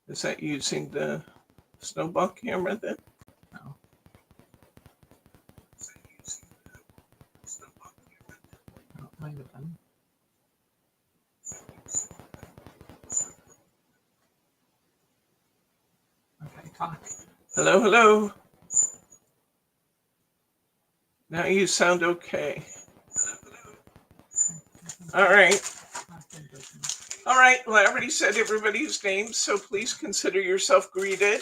Is that using the snowball camera then? No. No, it might have been. Okay, talk. Hello, hello. Now you sound okay. All right. All right. Well, I already said everybody's name, so please consider yourself greeted.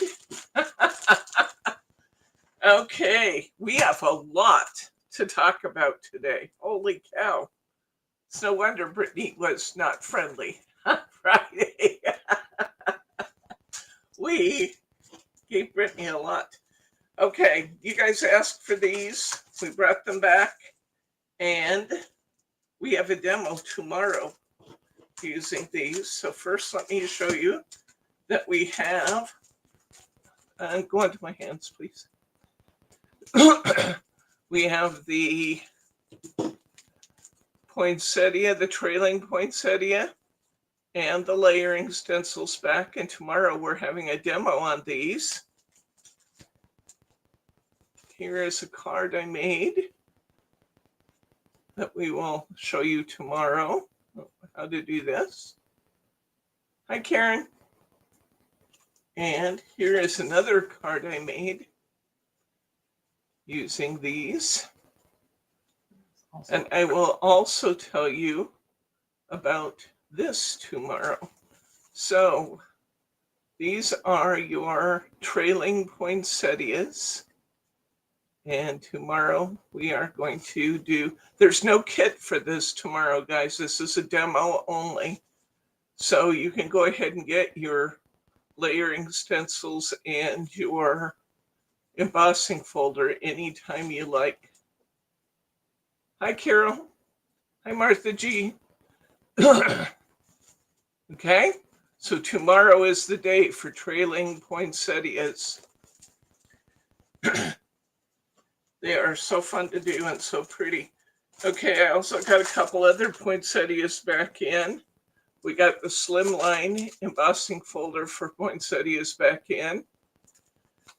Okay. We have a lot to talk about today. Holy cow. It's no wonder Brittany was not friendly on Friday. We gave Brittany a lot. Okay. You guys asked for these. We brought them back. And we have a demo tomorrow using these. So first, let me show you that we have, go onto my hands, please. We have the poinsettia, the trailing poinsettia, and the layering stencils back. And tomorrow we're having a demo on these. Here is a card I made that we will show you tomorrow. How to do this. Hi, Karen. And here is another card I made using these. And I will also tell you about this tomorrow. So these are your trailing poinsettias. And tomorrow we are going to do, there's no kit for this tomorrow, guys. This is a demo only. So you can go ahead and get your layering stencils and your embossing folder anytime you like. Hi, Carol. Hi, Martha G. Okay, so tomorrow is the day for trailing poinsettias. They are so fun to do and so pretty. Okay, I also got a couple other poinsettias back in. We got the slimline embossing folder for poinsettias back in.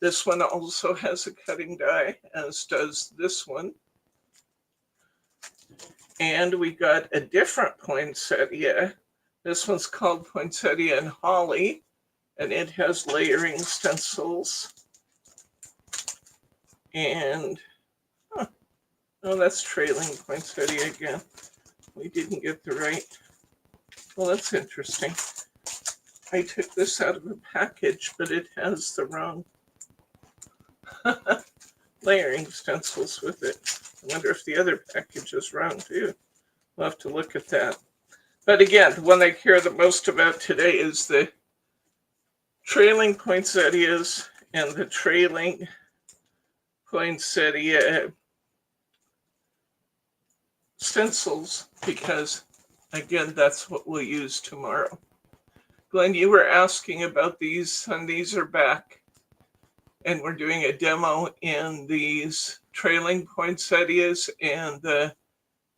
This one also has a cutting die, as does this one. And we got a different poinsettia. This one's called Poinsettia and Holly, and it has layering stencils. And, oh, that's trailing poinsettia again. We didn't get the right. Well, that's interesting. I took this out of a package, but it has the wrong layering stencils with it. I wonder if the other package is wrong too. We'll have to look at that. But again, the one I care the most about today is the trailing poinsettias and the trailing poinsettia stencils, because again, that's what we'll use tomorrow. Glenn, you were asking about these, and these are back. And we're doing a demo in these trailing poinsettias and the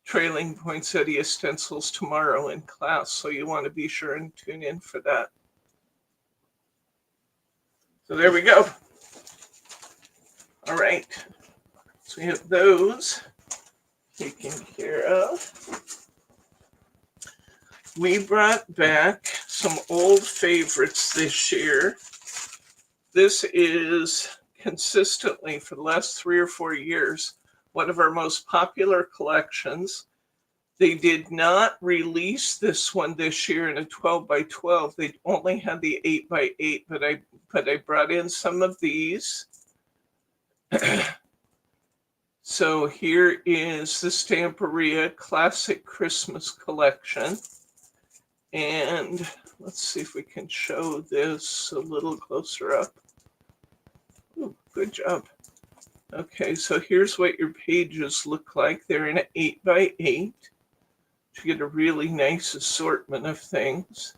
trailing poinsettia stencils tomorrow in class. So you want to be sure and tune in for that. So there we go. All right. So we have those taken care of. We brought back some old favorites this year. This is consistently, for the last 3 or 4 years, one of our most popular collections. They did not release this one this year in a 12 by 12. They only had the 8 by 8, but I brought in some of these. So here is the Stamperia Classic Christmas Collection. And let's see if we can show this a little closer up. Ooh, good job. Okay, so here's what your pages look like. They're in an 8 by 8. You get a really nice assortment of things.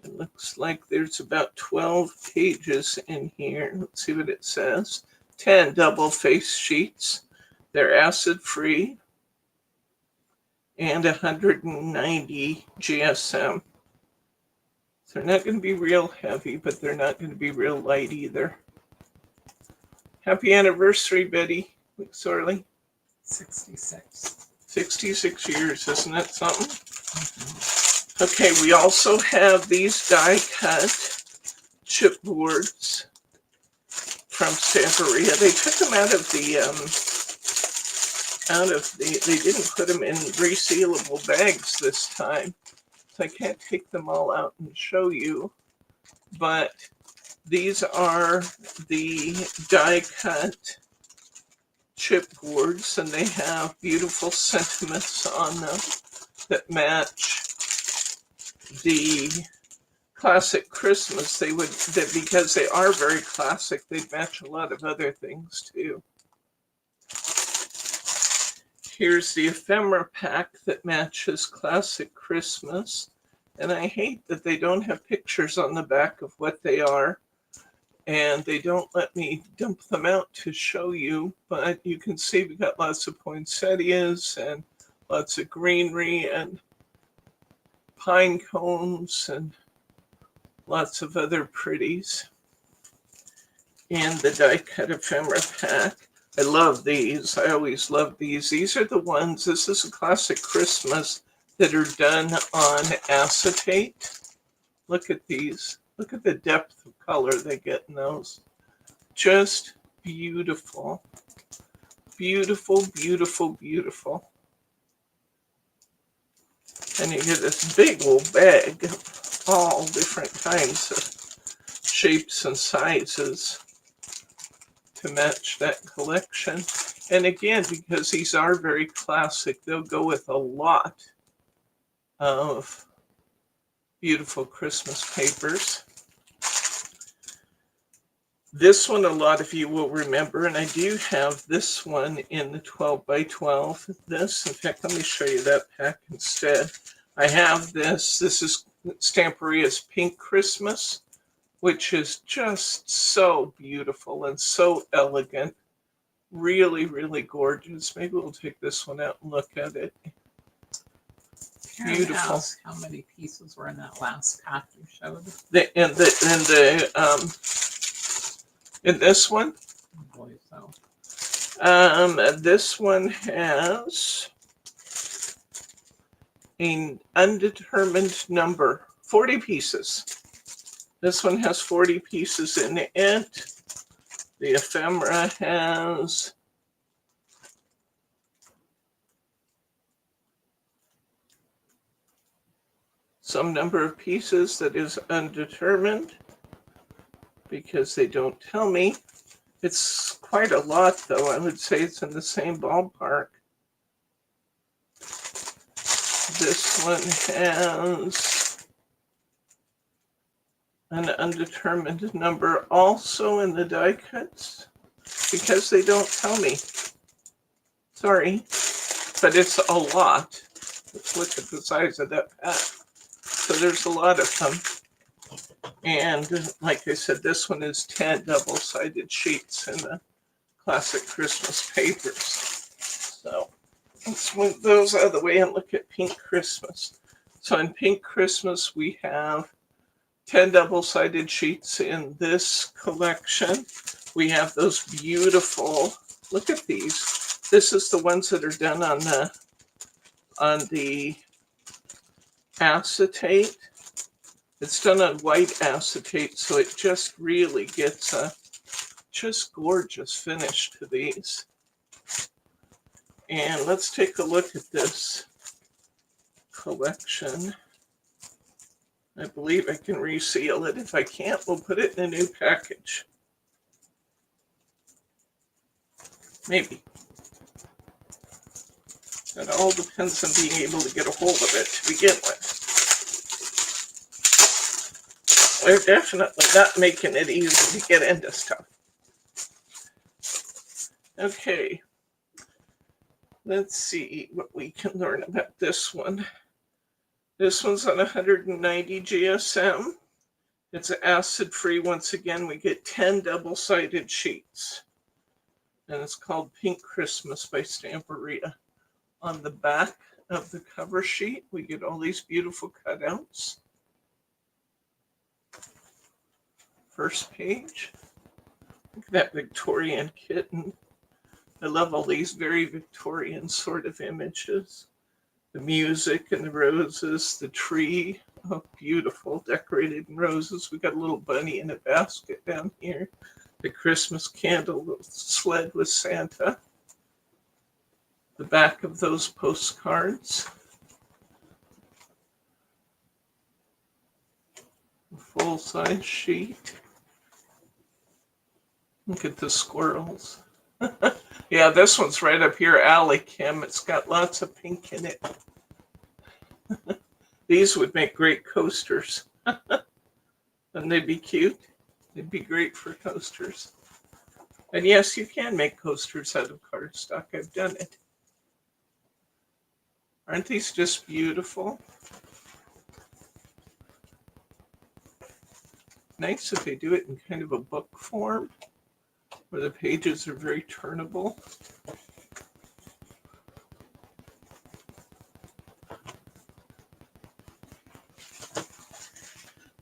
It looks like there's about 12 pages in here. Let's see what it says. 10 double face sheets. They're acid-free and 190 GSM. They're not going to be real heavy, but they're not going to be real light either. Happy anniversary, Betty McSorley. 66. 66 years, isn't that something? Mm-hmm. Okay, we also have these die-cut chipboards from Stamperia. They took them they didn't put them in resealable bags this time. So I can't take them all out and show you, but these are the die-cut chipboards, and they have beautiful sentiments on them that match the classic Christmas. Because they are very classic, they'd match a lot of other things too. Here's the ephemera pack that matches classic Christmas. And I hate that they don't have pictures on the back of what they are. And they don't let me dump them out to show you. But you can see we got lots of poinsettias and lots of greenery and pine cones and lots of other pretties in the die-cut ephemera pack. I love these. I always love these. These are the ones, this is a classic Christmas, that are done on acetate. Look at these. Look at the depth of color they get in those. Just beautiful. Beautiful, beautiful, beautiful. And you get this big old bag of all different kinds of shapes and sizes to match that collection. And again, because these are very classic, they'll go with a lot of beautiful Christmas papers. This one, a lot of you will remember, and I do have this one in the 12 by 12. This, in fact, let me show you that pack instead. I have this. This is Stamperia's Pink Christmas, which is just so beautiful and so elegant. Really, really gorgeous. Maybe we'll take this one out and look at it. Beautiful. Ask how many pieces were in that last pack you showed? In this one? I believe so. This one has an undetermined number, 40 pieces. This one has 40 pieces in it. The ephemera has some number of pieces that is undetermined because they don't tell me. It's quite a lot, though. I would say it's in the same ballpark. This one has an undetermined number also in the die cuts because they don't tell me. Sorry, but it's a lot. Let's look at the size of that pack. So there's a lot of them. And like I said, this one is 10 double-sided sheets in the classic Christmas papers. So let's move those out of the way and look at Pink Christmas. So in Pink Christmas, we have 10 double-sided sheets in this collection. We have those beautiful, look at these. This is the ones that are done on the acetate. It's done on white acetate, so it just really gets a just gorgeous finish to these. And let's take a look at this collection. I believe I can reseal it. If I can't, we'll put it in a new package. Maybe. It all depends on being able to get a hold of it to begin with. We're definitely not making it easy to get into stuff. Okay. Let's see what we can learn about this one. This one's on 190 GSM. It's acid-free. Once again, we get 10 double-sided sheets. and it's called Pink Christmas by Stamperia. On the back of the cover sheet, we get all these beautiful cutouts. First page. Look at that Victorian kitten. I love all these very Victorian sort of images. The music and the roses, the tree. Oh, beautiful, decorated in roses. We got a little bunny in a basket down here. The Christmas candle sled with Santa. The back of those postcards. A full-size sheet. Look at the squirrels. Yeah, this one's right up here, Alley Kim. It's got lots of pink in it. These would make great coasters. Wouldn't they be cute? They'd be great for coasters. And yes, you can make coasters out of cardstock. I've done it. Aren't these just beautiful? Nice if they do it in kind of a book form, where the pages are very turnable.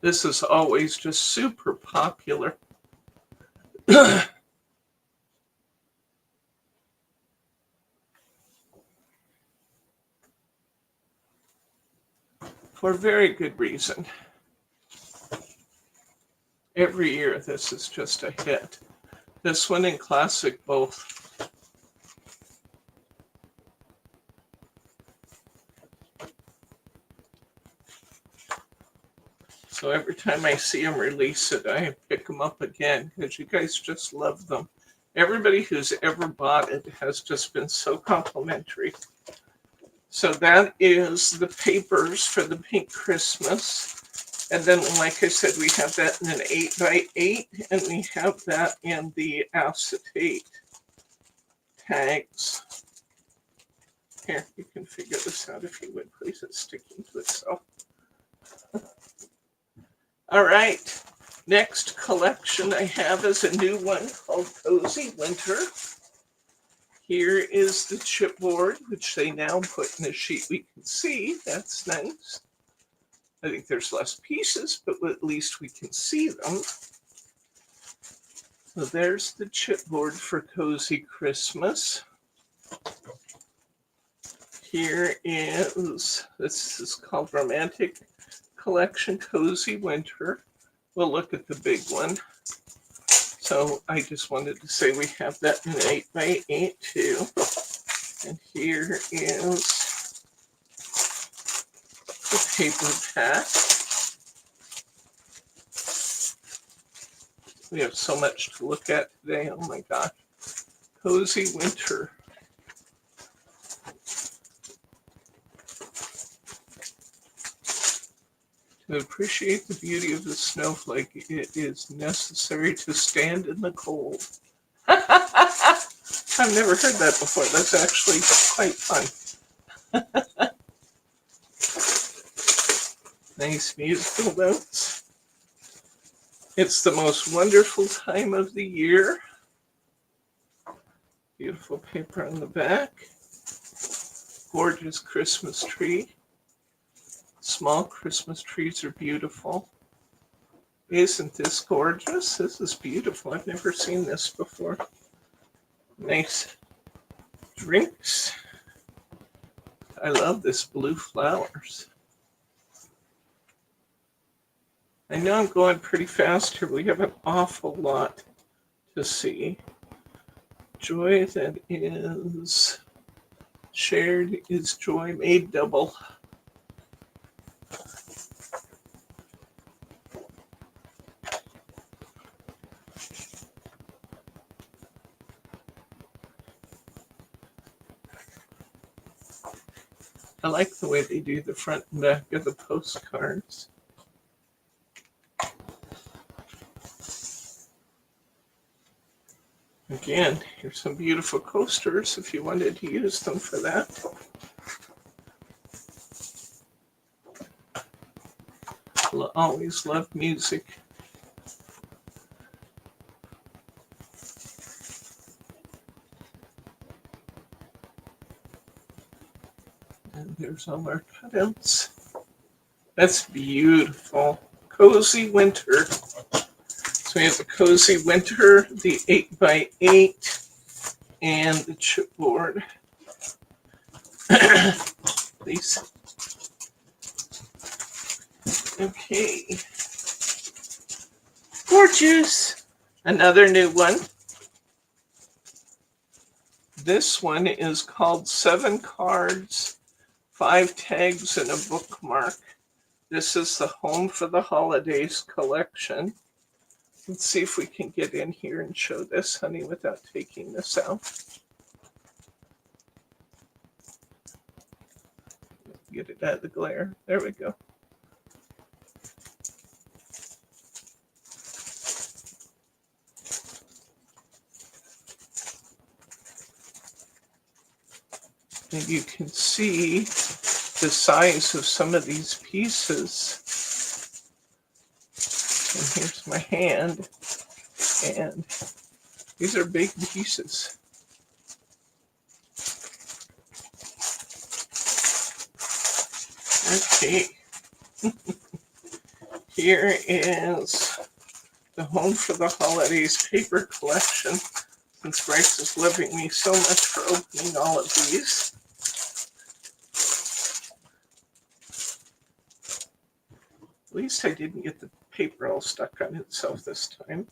This is always just super popular. For very good reason. Every year this is just a hit. This one and classic both. So every time I see them release it, I pick them up again because you guys just love them. Everybody who's ever bought it has just been so complimentary. So that is the papers for the Pink Christmas. And then, like I said, we have that in an 8x8, and we have that in the acetate tags. Here, you can figure this out if you would, please. It's sticking to itself. All right. Next collection I have is a new one called Cozy Winter. Here is the chipboard, which they now put in a sheet we can see. That's nice. I think there's less pieces, but at least we can see them. So there's the chipboard for Cozy Christmas. Here is, this is called Romantic Collection Cozy Winter. We'll look at the big one. So I just wanted to say we have that in 8x8 too. And here is the paper pack. We have so much to look at today. Oh my gosh. Cozy Winter. To appreciate the beauty of the snowflake, it is necessary to stand in the cold. I've never heard that before. That's actually quite fun. Nice musical notes. It's the most wonderful time of the year. Beautiful paper on the back. Gorgeous Christmas tree. Small Christmas trees are beautiful. Isn't this gorgeous? This is beautiful. I've never seen this before. Nice drinks. I love this blue flowers. I know I'm going pretty fast here. We have an awful lot to see. Joy that is shared is joy made double. I like the way they do the front and back of the postcards. Again, here's some beautiful coasters if you wanted to use them for that. Always love music. And there's all our cutouts. That's beautiful. Cozy winter. So we have the cozy winter, the 8x8, and the chipboard. Please. Okay. Gorgeous. Another new one. This one is called 7 Cards, 5 Tags, and a Bookmark. This is the Home for the Holidays collection. Let's see if we can get in here and show this, honey, without taking this out. Get it out of the glare. There we go. And you can see the size of some of these pieces. And here's my hand. And these are big pieces. Okay. Here is the Home for the Holidays paper collection. Since Bryce is loving me so much for opening all of these. At least I didn't get the paper all stuck on itself this time.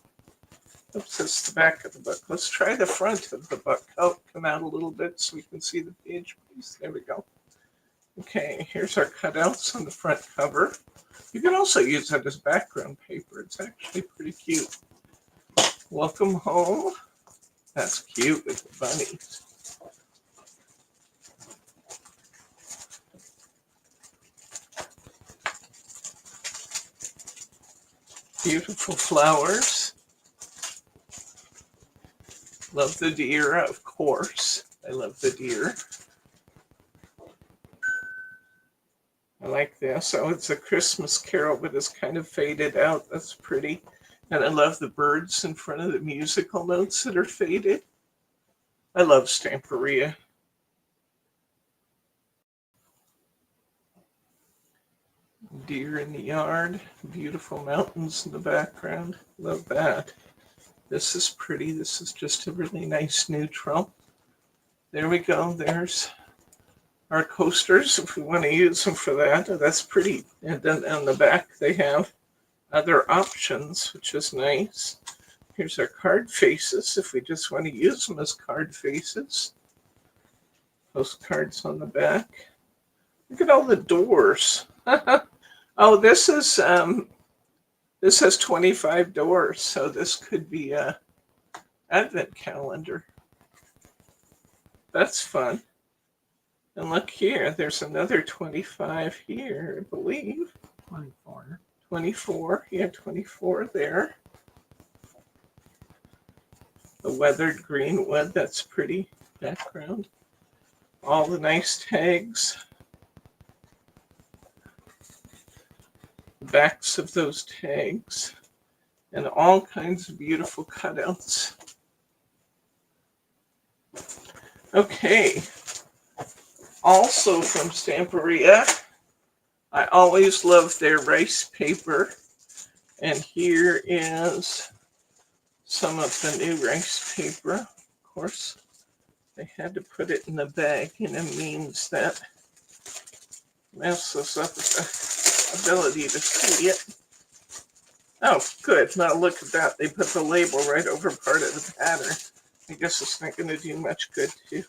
Oops, that's the back of the book. Let's try the front of the book. Oh, come out a little bit so we can see the page, please. There we go. Okay, here's our cutouts on the front cover. You can also use that as background paper. It's actually pretty cute. Welcome home. That's cute with the bunnies. Beautiful flowers. Love the deer, of course. I love the deer. I like this. Oh, it's a Christmas carol, but it's kind of faded out. That's pretty. And I love the birds in front of the musical notes that are faded. I love Stamperia. Deer in the yard. Beautiful mountains in the background. Love that. This is pretty. This is just a really nice neutral. There we go. There's our coasters if we want to use them for that. That's pretty. And then on the back they have other options, which is nice. Here's our card faces if we just want to use them as card faces. Postcards on the back. Look at all the doors. Oh, this has 25 doors, so this could be a advent calendar. That's fun. And look here, there's another 25 here, I believe. 24. 24, yeah, 24 there. The weathered green wood, that's pretty background. All the nice tags. The backs of those tags. And all kinds of beautiful cutouts. Okay. Also from Stamperia, I always love their rice paper. And here is some of the new rice paper. Of course, they had to put it in the bag, and it means that messes up the ability to see it. Oh, good. Now look at that. They put the label right over part of the pattern. I guess it's not going to do much good to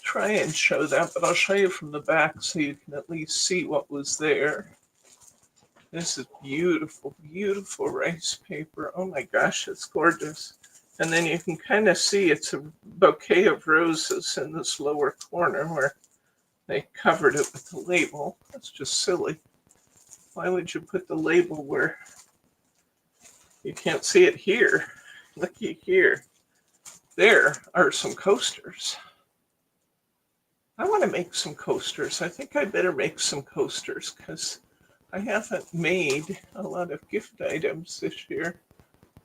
try and show that, but I'll show you from the back so you can at least see what was there. This is beautiful, beautiful rice paper. Oh my gosh, it's gorgeous. And then you can kind of see it's a bouquet of roses in this lower corner where they covered it with the label. That's just silly. Why would you put the label where you can't see it here? Looky here. There are some coasters. I want to make some coasters. I think I better make some coasters because I haven't made a lot of gift items this year.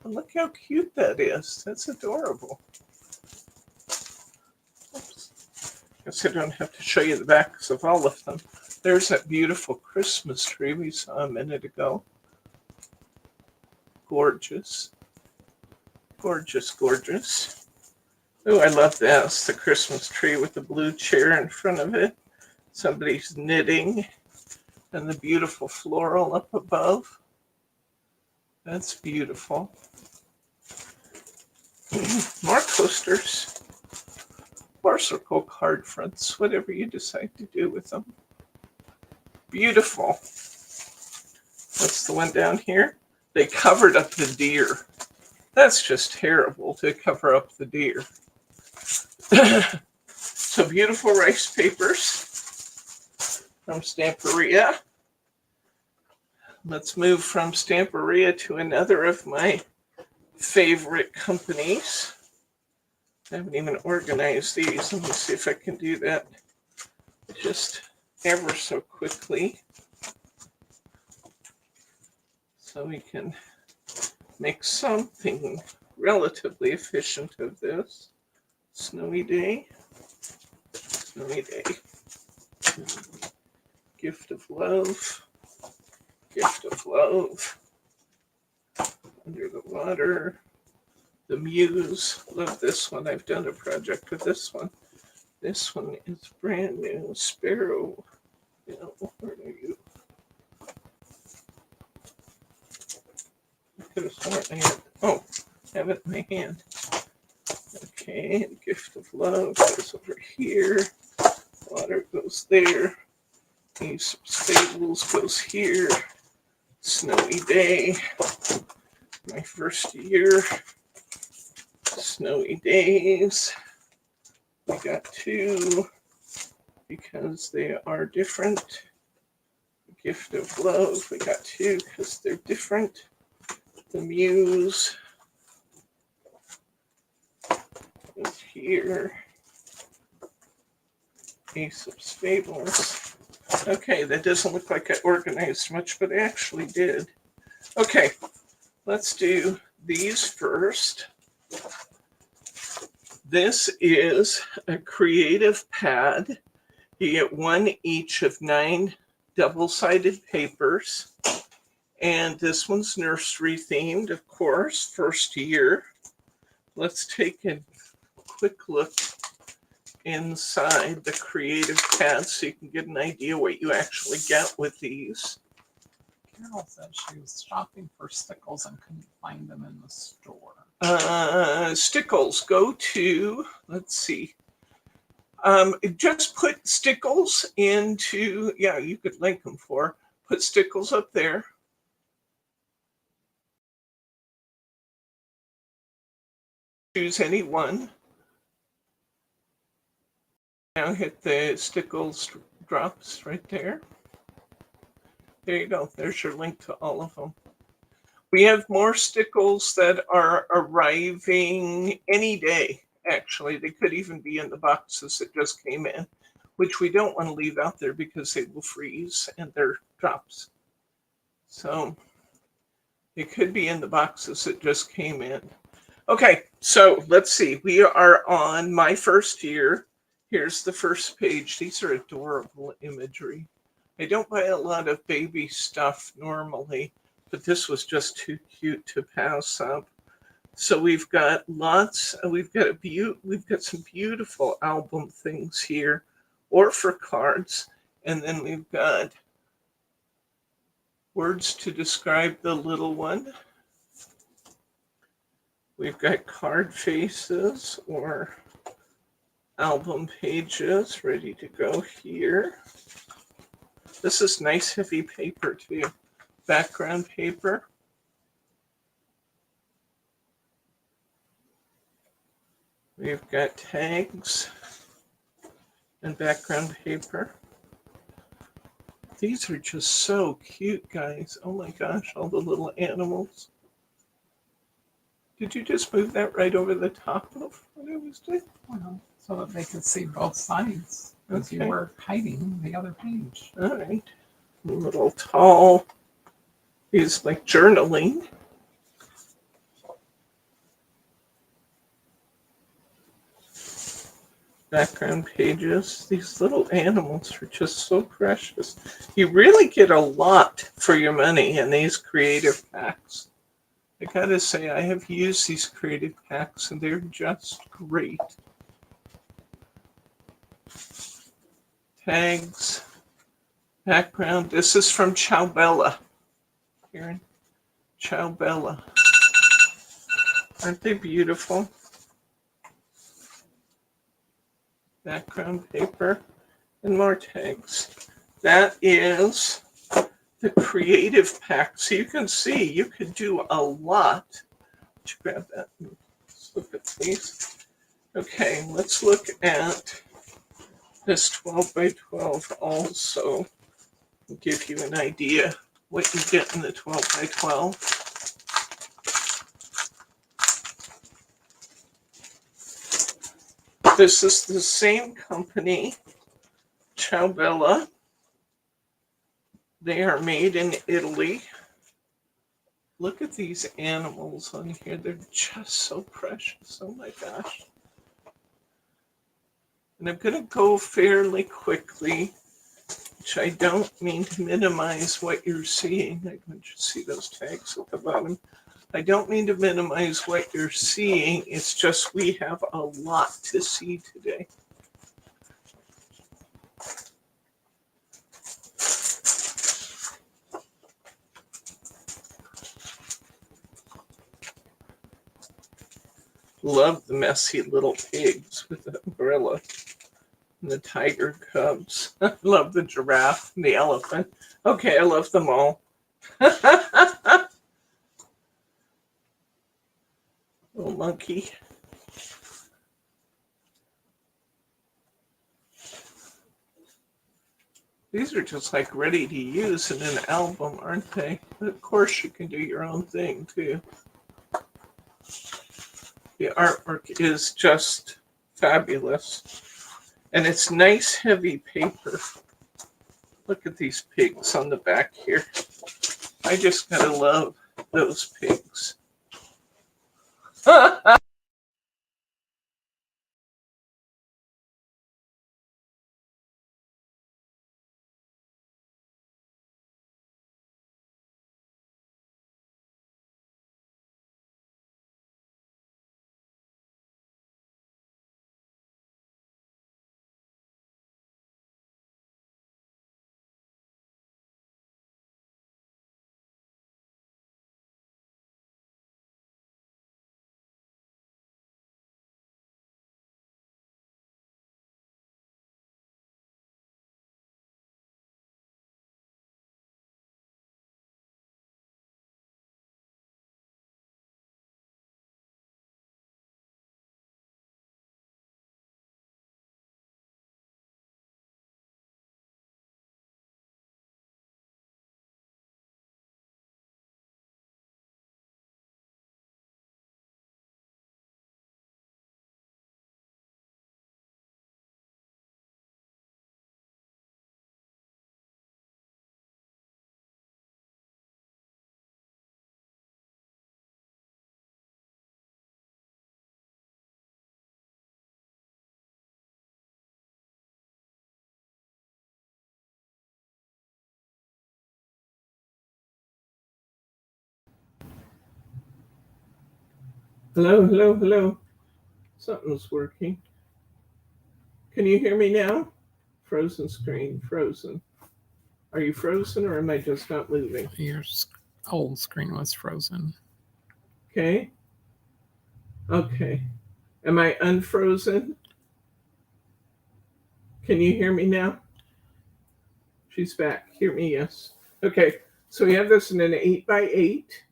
And look how cute that is. That's adorable. Oops. Guess I don't have to show you the backs of all of them. There's that beautiful Christmas tree we saw a minute ago. Gorgeous. Gorgeous, gorgeous. Oh, I love this. The Christmas tree with the blue chair in front of it. Somebody's knitting. And the beautiful floral up above. That's beautiful. More coasters. Or circle card fronts. Whatever you decide to do with them. Beautiful. What's the one down here? They covered up the deer. That's just terrible to cover up the deer. So beautiful rice papers from Stamperia. Let's move from Stamperia to another of my favorite companies. I haven't even organized these. Let me see if I can do that just ever so quickly. So we can make something relatively efficient of this. Snowy day. Snowy day. Gift of love. Gift of love. Under the water. The Muse. Love this one. I've done a project with this one. This one is brand new. Sparrow. Where are you? I could have sworn I had. Oh, I have it in my hand. Okay, Gift of Love goes over here. Water goes there. Ace of Stables goes here. Snowy Day. My first year. Snowy Days. We got two because they are different. Gift of Love. We got two because they're different. The Muse is here. Ace of Stables. Okay, that doesn't look like I organized much, but I actually did. Okay, let's do these first. This is a creative pad. You get one each of 9 double-sided papers. And this one's nursery themed, of course, first year. Let's take a quick look inside the creative pad so you can get an idea what you actually get with these. Carol said she was shopping for stickles and couldn't find them in the store. Stickles, go to, let's see. Just put stickles into, yeah, you could link them for. Put stickles up there. Choose any one. Now hit the stickles drops right there. There you go. There's your link to all of them. We have more stickles that are arriving any day, actually. They could even be in the boxes that just came in, which we don't want to leave out there because they will freeze and they're drops. So they could be in the boxes that just came in. Okay, so let's see. We are on my first year. Here's the first page. These are adorable imagery. I don't buy a lot of baby stuff normally, but this was just too cute to pass up. So we've got lots. We've got some beautiful album things here, or for cards, and then we've got words to describe the little one. We've got card faces or album pages ready to go here. This is nice heavy paper too. Background paper. We've got tags and background paper. These are just so cute, guys. Oh my gosh, all the little animals. Did you just move that right over the top of what I was doing? Well, so that they could see both sides as you were hiding the other page. All right. A little tall. Is like journaling. background pages. These little animals are just so precious. You really get a lot for your money in these creative packs. I gotta say, I have used these creative packs and they're just great. Tags, background. This is from Ciao Bella. Karen, Ciao Bella. Aren't they beautiful? Background paper and more tags. That is the creative pack. So you can see you could do a lot. Let's grab that. Let's look at these. Okay, let's look at this 12 by 12 also. Give you an idea what you get in the 12 by 12. This is the same company, Ciao Bella. They are made in Italy. Look at these animals on here. They're just so precious. Oh my gosh. And I'm going to go fairly quickly, which I don't mean to minimize what you're seeing. I can just see those tags at the bottom. I don't mean to minimize what you're seeing. It's just we have a lot to see today. Love the messy little pigs with the umbrella and the tiger cubs. Love the giraffe and the elephant. Okay, I love them all. Little monkey. These are just like ready to use in an album, aren't they? But of course, you can do your own thing too. The artwork is just fabulous. And it's nice, heavy paper. Look at these pigs on the back here. I just gotta love those pigs. Hello, hello, hello. Something's working. Can you hear me now? Frozen screen, frozen. Are you frozen or am I just not moving? Your old screen was frozen. Okay. Okay. Am I unfrozen? Can you hear me now? She's back. Hear me, yes. Okay. So we have this in an 8 by 8.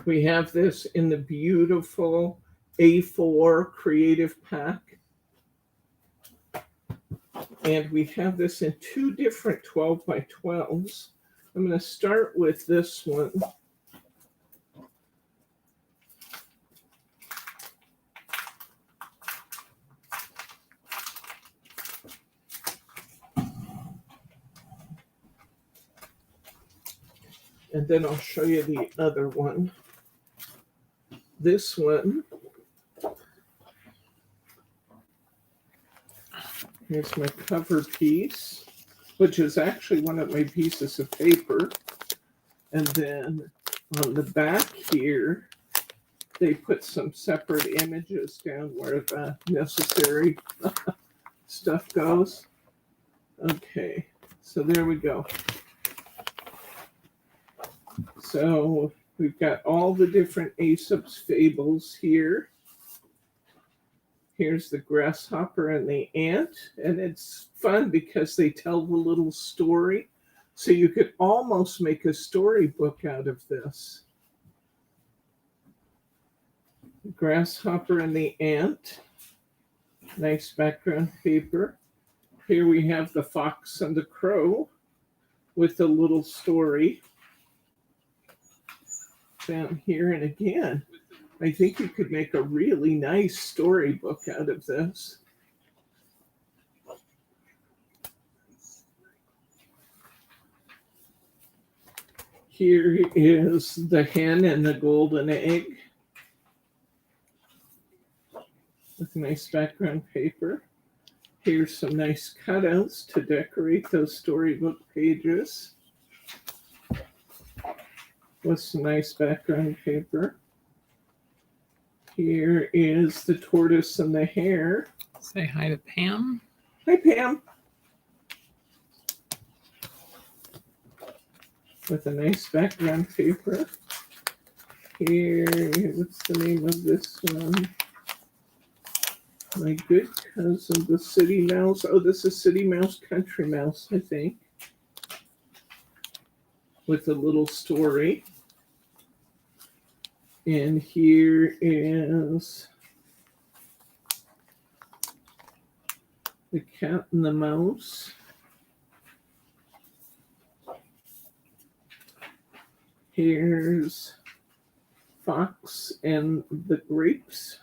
We have this in the beautiful A4 creative pack. And we have this in 2 different 12 by 12s. I'm going to start with this one. And then I'll show you the other one. This one Here's my cover piece, which is actually one of my pieces of paper. And then on the back here, they put some separate images down where the necessary stuff goes. Okay, so there we go. So we've got all the different Aesop's fables here. Here's the grasshopper and the ant, and it's fun because they tell the little story. So you could almost make a storybook out of this. The grasshopper and the ant. Nice background paper. Here we have the fox and the crow with a little story. Down here, and again, I think you could make a really nice storybook out of this. Here is the hen and the golden egg with nice background paper. Here's some nice cutouts to decorate those storybook pages with some nice background paper. Here is the tortoise and the hare. Say hi to Pam. Hi, Pam. With a nice background paper. Here, what's the name of this one? My good cousin, the City Mouse. Oh, this is City Mouse, Country Mouse, I think. With a little story. And here is the cat and the mouse. Here's fox and the grapes.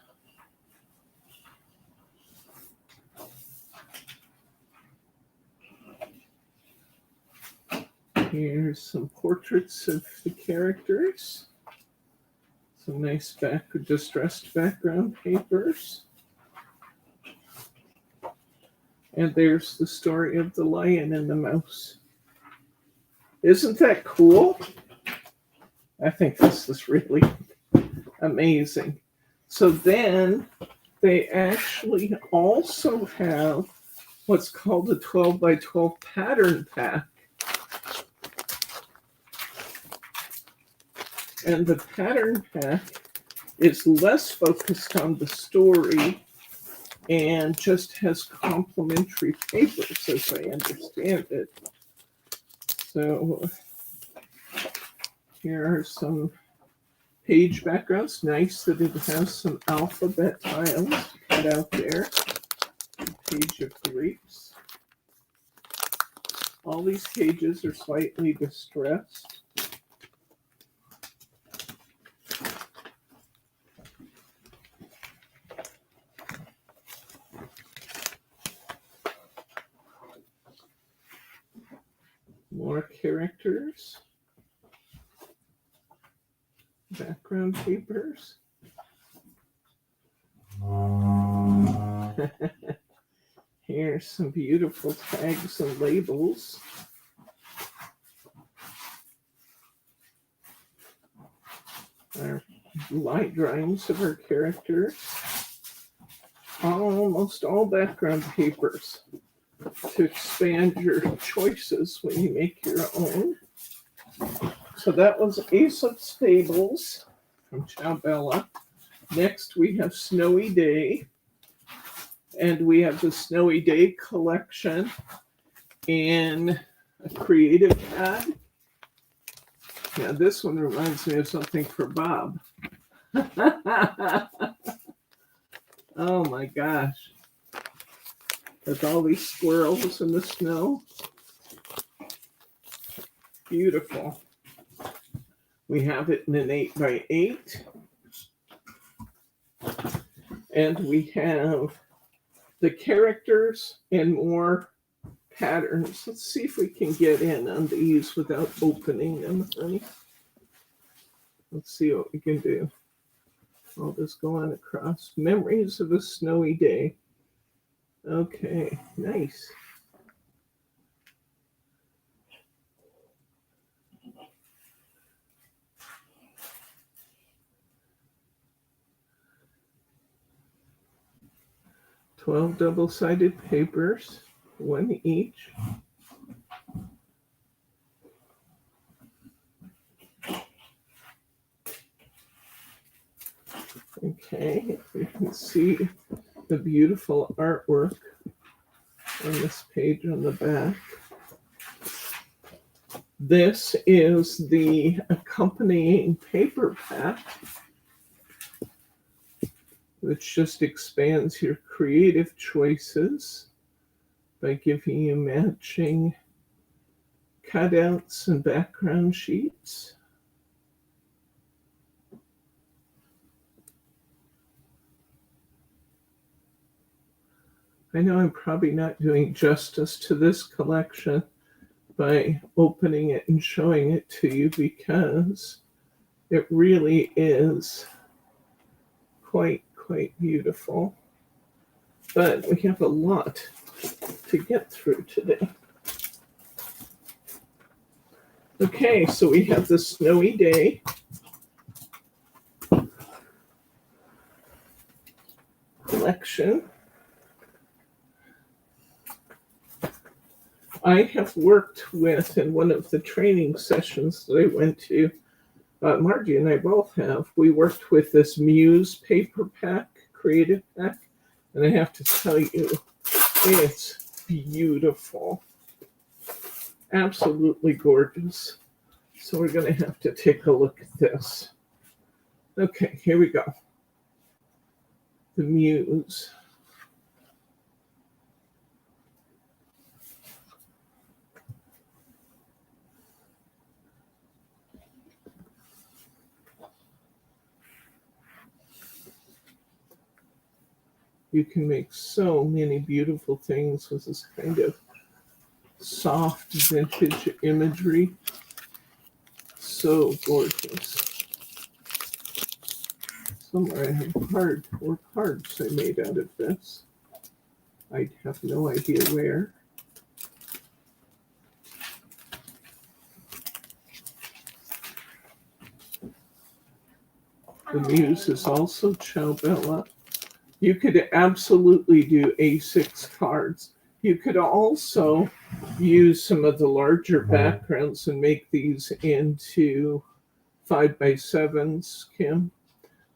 Here's some portraits of the characters. Some nice distressed background papers. And there's the story of the lion and the mouse. Isn't that cool? I think this is really amazing. So then they actually also have what's called a 12 by 12 pattern pack. And the pattern pack is less focused on the story and just has complementary papers, as I understand it. So here are some page backgrounds. Nice that it has some alphabet tiles cut out there. A page of grapes. All these pages are slightly distressed. More characters. Background papers. Here's some beautiful tags and labels. Our light drawings of our characters. Almost all background papers to expand your choices when you make your own. So that was Aesop's Fables from Ciao Bella. Next we have Snowy Day. And we have the Snowy Day collection in a creative pad. Now this one reminds me of something for Bob. Oh my gosh. With all these squirrels in the snow. Beautiful. We have it in an 8x8. And we have the characters and more patterns. Let's see if we can get in on these without opening them, honey. Let's see what we can do. I'll just go on across. Memories of a Snowy Day. Okay, nice. $12 double-sided papers, one each. Okay, you can see the beautiful artwork on this page on the back. This is the accompanying paper pack, which just expands your creative choices by giving you matching cutouts and background sheets. I know I'm probably not doing justice to this collection by opening it and showing it to you, because it really is quite beautiful. But we have a lot to get through today. Okay, so we have the snowy day. Collection. I have worked with, in one of the training sessions that I went to, Margie and I both have, we worked with this Muse paper pack, creative pack, and I have to tell you, it's beautiful. Absolutely gorgeous. So we're going to have to take a look at this. Okay, here we go. The Muse. You can make so many beautiful things with this kind of soft vintage imagery. So gorgeous. Somewhere I have cards I made out of this. I have no idea where. The Muse is also Ciao Bella. You could absolutely do A6 cards. You could also use some of the larger backgrounds and make these into 5x7s, Kim.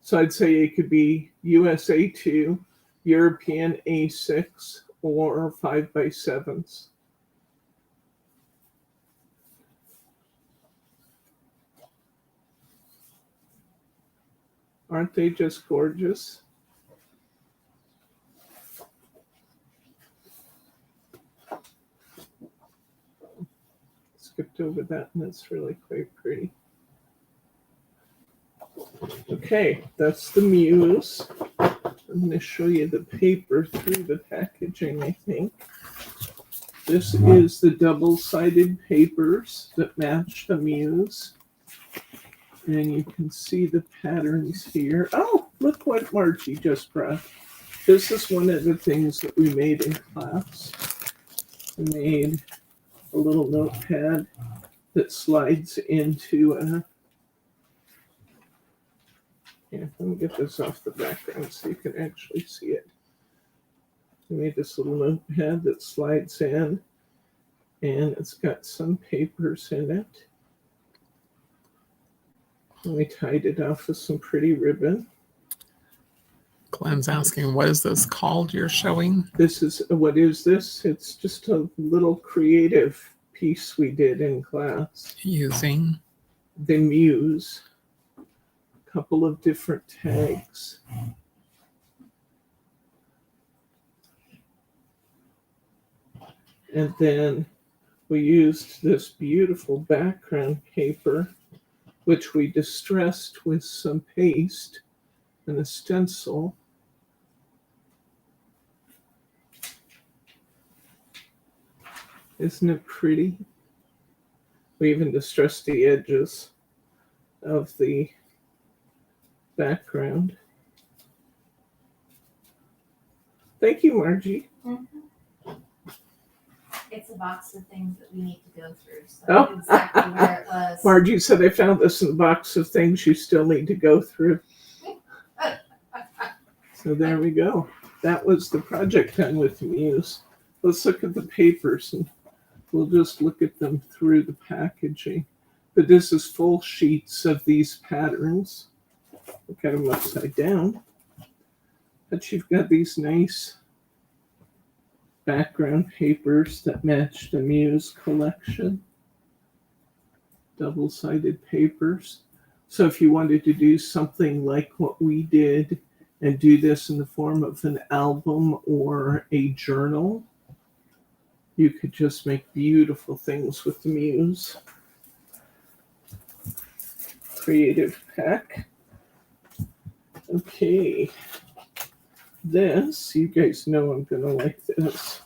So I'd say it could be US A2, European A6, or 5x7s. Aren't they just gorgeous? Skipped over that, and that's really quite pretty. Okay, that's the Muse. I'm going to show you the paper through the packaging, I think. This is the double-sided papers that match the Muse. And you can see the patterns here. Oh, look what Margie just brought. This is one of the things that we made in class. We made a little notepad that slides into a... Yeah, let me get this off the background so you can actually see it. We made this little notepad that slides in, and it's got some papers in it. And we tied it off with some pretty ribbon. Glenn's asking, what is this called you're showing? This is, what is this? It's just a little creative piece we did in class. Using the Muse. A couple of different tags. And then we used this beautiful background paper, which we distressed with some paste and a stencil. Isn't it pretty? We even distressed the edges of the background. Thank you, Margie. It's a box of things that we need to go through. So Oh. exactly where it was. Margie said, I found this in the box of things you still need to go through. So there we go. That was the project done with the Muse. Let's look at the papers and we'll just look at them through the packaging. But this is full sheets of these patterns. Look at them upside down. But you've got these nice background papers that match the Muse collection. Double-sided papers. So if you wanted to do something like what we did and do this in the form of an album or a journal, you could just make beautiful things with the Muse. Creative pack. Okay. This, you guys know I'm going to like this.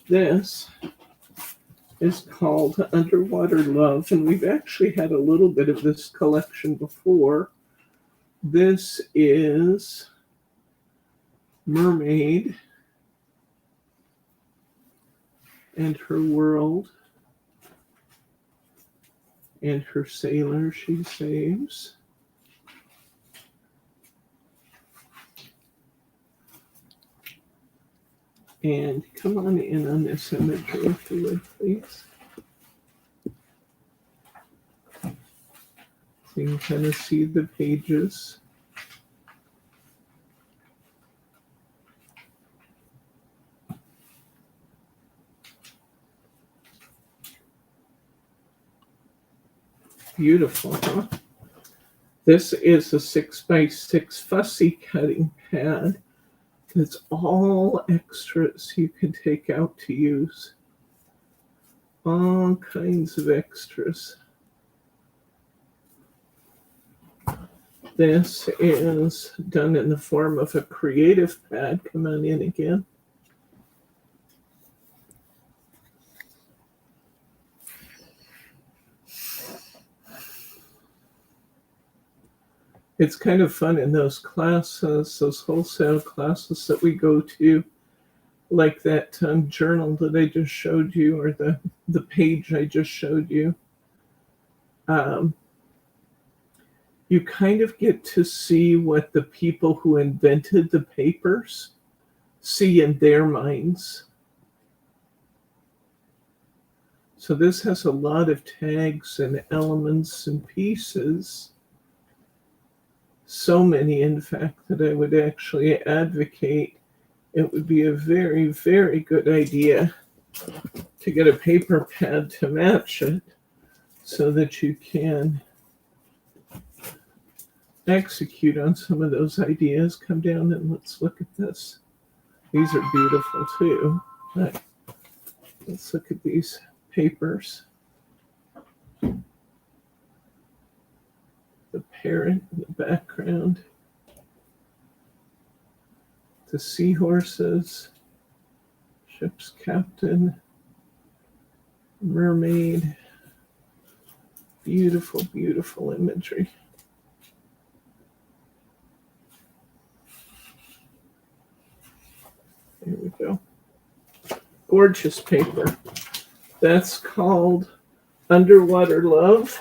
This is called Underwater Love, and we've actually had a little bit of this collection before. This is Mermaid and her world and her sailor she saves. And come on in on this imagery if you would, please. So you can kind of see the pages. Beautiful, huh? This is a 6x6 fussy cutting pad. It's all extras you can take out to use. All kinds of extras. This is done in the form of a creative pad. Come on in again. It's kind of fun in those classes, those wholesale classes that we go to, like that journal that I just showed you, or the page I just showed you. You kind of get to see what the people who invented the papers see in their minds. So this has a lot of tags and elements and pieces. So many, in fact, that I would actually advocate it would be a very, very good idea to get a paper pad to match it so that you can execute on some of those ideas. Come down and let's look at this. These are beautiful too. But let's look at these papers. The parrot in the background, the seahorses, ship's captain, mermaid. Beautiful, beautiful imagery. There we go. Gorgeous paper. That's called Underwater Love.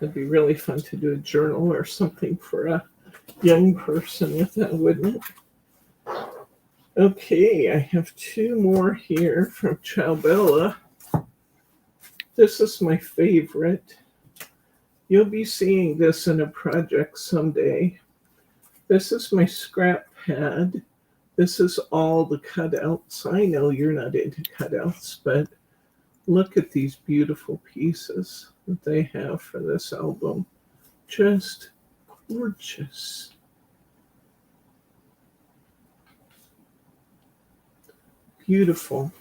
It'd be really fun to do a journal or something for a young person with that, wouldn't it? Okay, I have two more here from Ciao. This is my favorite. You'll be seeing this in a project someday. This is my scrap pad. This is all the cutouts. I know you're not into cutouts, but look at these beautiful pieces that they have for this album. Just gorgeous. Beautiful.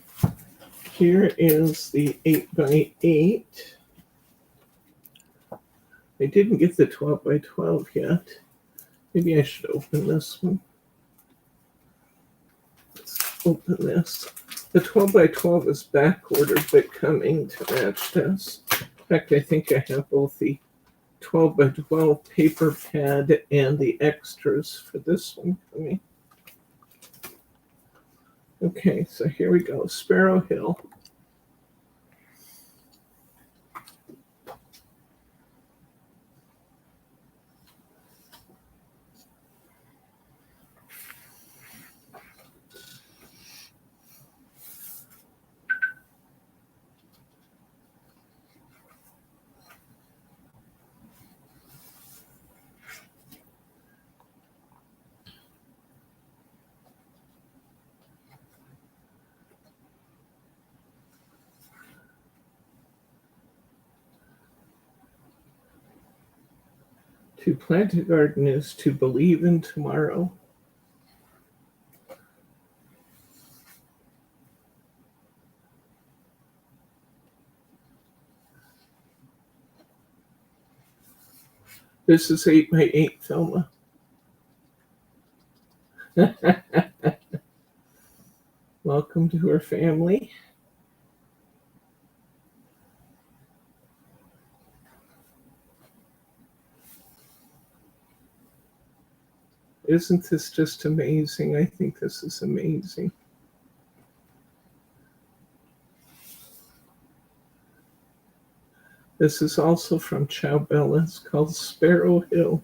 Here is the 8x8. I didn't get the 12x12 yet. Maybe I should open this one. Let's open this. The 12x12 is back ordered but coming to match this. In fact, I think I have both the 12 by 12 paper pad and the extras for this one for me. Okay, so here we go. Sparrow Hill. To plant a garden is to believe in tomorrow. This is 8 by 8, Thelma. Welcome to our family. Isn't this just amazing? I think this is amazing. This is also from Ciao Bella. It's called Sparrow Hill.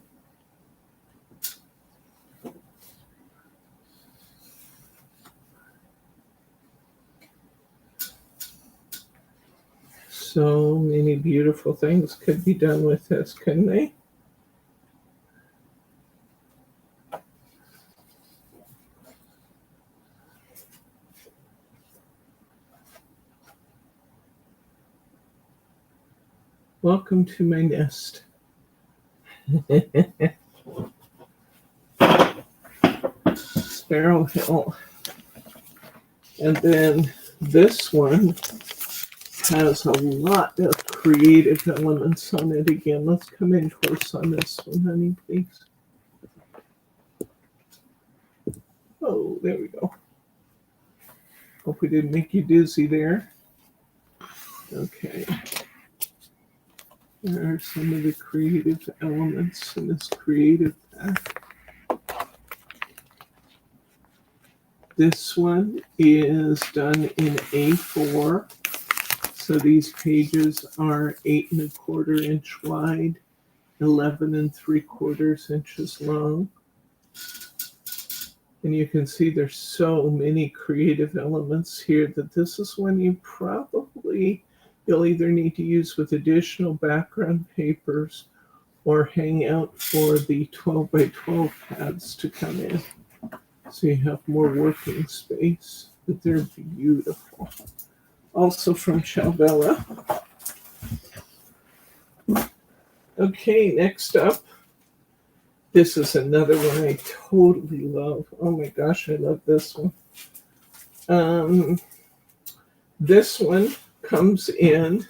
So many beautiful things could be done with this, couldn't they? Welcome to my nest. Sparrow Hill. And then this one has a lot of creative elements on it again. Let's come in close on this one, honey, please. Oh, there we go. Hope we didn't make you dizzy there. Okay. There are some of the creative elements in this creative pack. This one is done in A4. So these pages are 8 1/4 inch wide, 11 3/4 inches long. And you can see there's so many creative elements here that this is one you'll either need to use with additional background papers or hang out for the 12 by 12 pads to come in. So you have more working space, but they're beautiful. Also from Ciao Bella. Okay, next up. This is another one I totally love. Oh my gosh, I love this one. This one comes in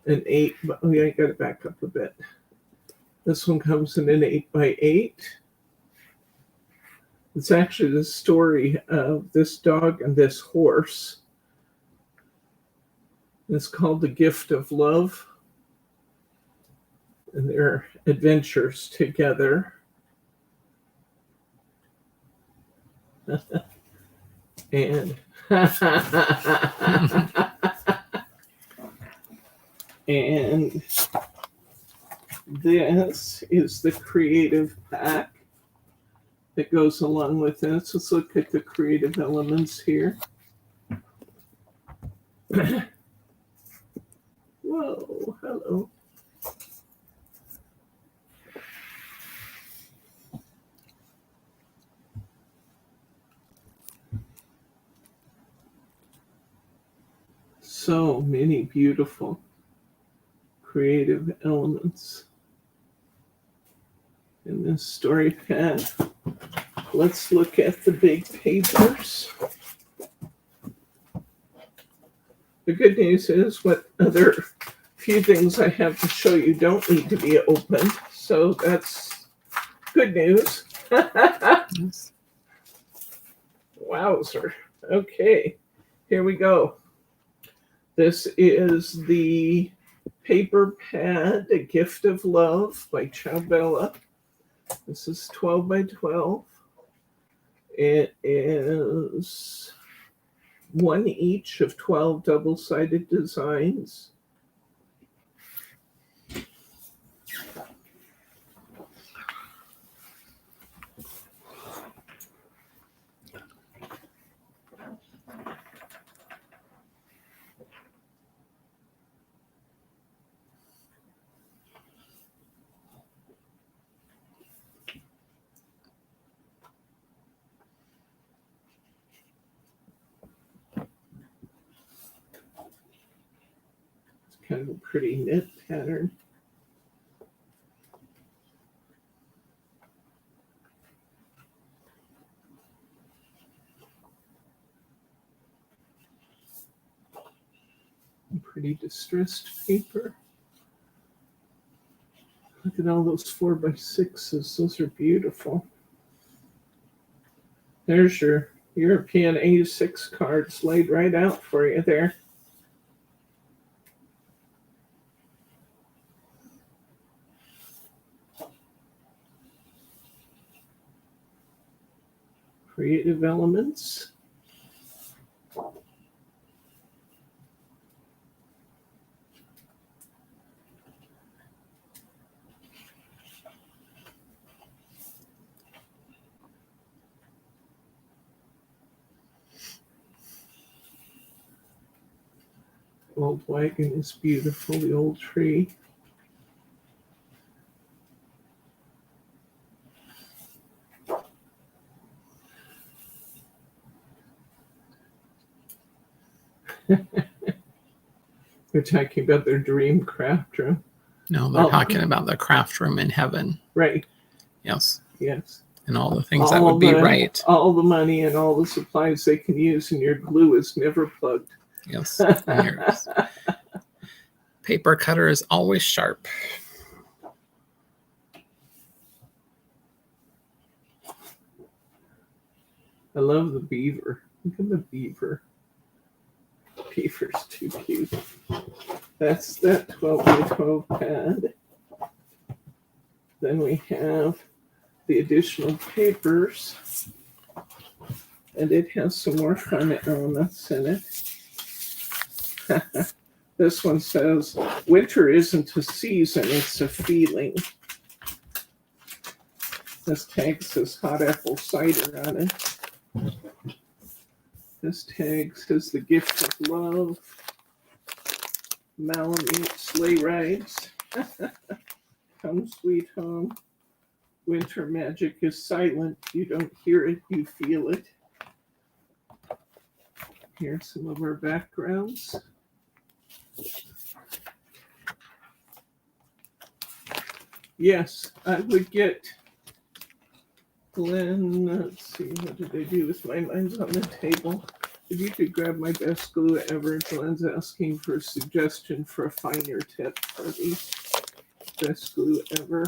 an 8. Oh yeah, I got to back up a bit. This one comes in an 8 by 8. It's actually the story of this dog and this horse. It's called The Gift of Love. And their adventures together. And and this is the creative pack that goes along with this. Let's look at the creative elements here. Whoa, hello. So many beautiful creative elements in this story pad. Let's look at the big papers. The good news is what other few things I have to show you don't need to be opened. So that's good news. Wowzer. Okay, here we go. This is the paper pad, A Gift of Love by Ciao. This is 12 by 12. It is one each of 12 double-sided designs. Kind of a pretty knit pattern. Pretty distressed paper. Look at all those 4x6s. Those are beautiful. There's your European A6 cards laid right out for you there. Creative Elements. Old wagon is beautiful, the old tree. They're talking about their dream craft room. No, they're talking about the craft room in heaven. Right. Yes. Yes. And all the things that would be right. All the money and all the supplies they can use, and your glue is never plugged. Yes. Paper cutter is always sharp. I love the beaver. Look at the beaver. Beaver's too cute. That's that 12 by 12 pad. Then we have the additional papers. And it has some more fun elements in it. This one says, winter isn't a season, it's a feeling. This tag says hot apple cider on it. This tag says the gift of love. Malamute sleigh rides. Come sweet home. Winter magic is silent. You don't hear it, you feel it. Here's some of our backgrounds. Yes, I would get Glenn. Let's see, what did I do with my mind's on the table? If you could grab my best glue ever, Glenn's asking for a suggestion for a finer tip for the best glue ever.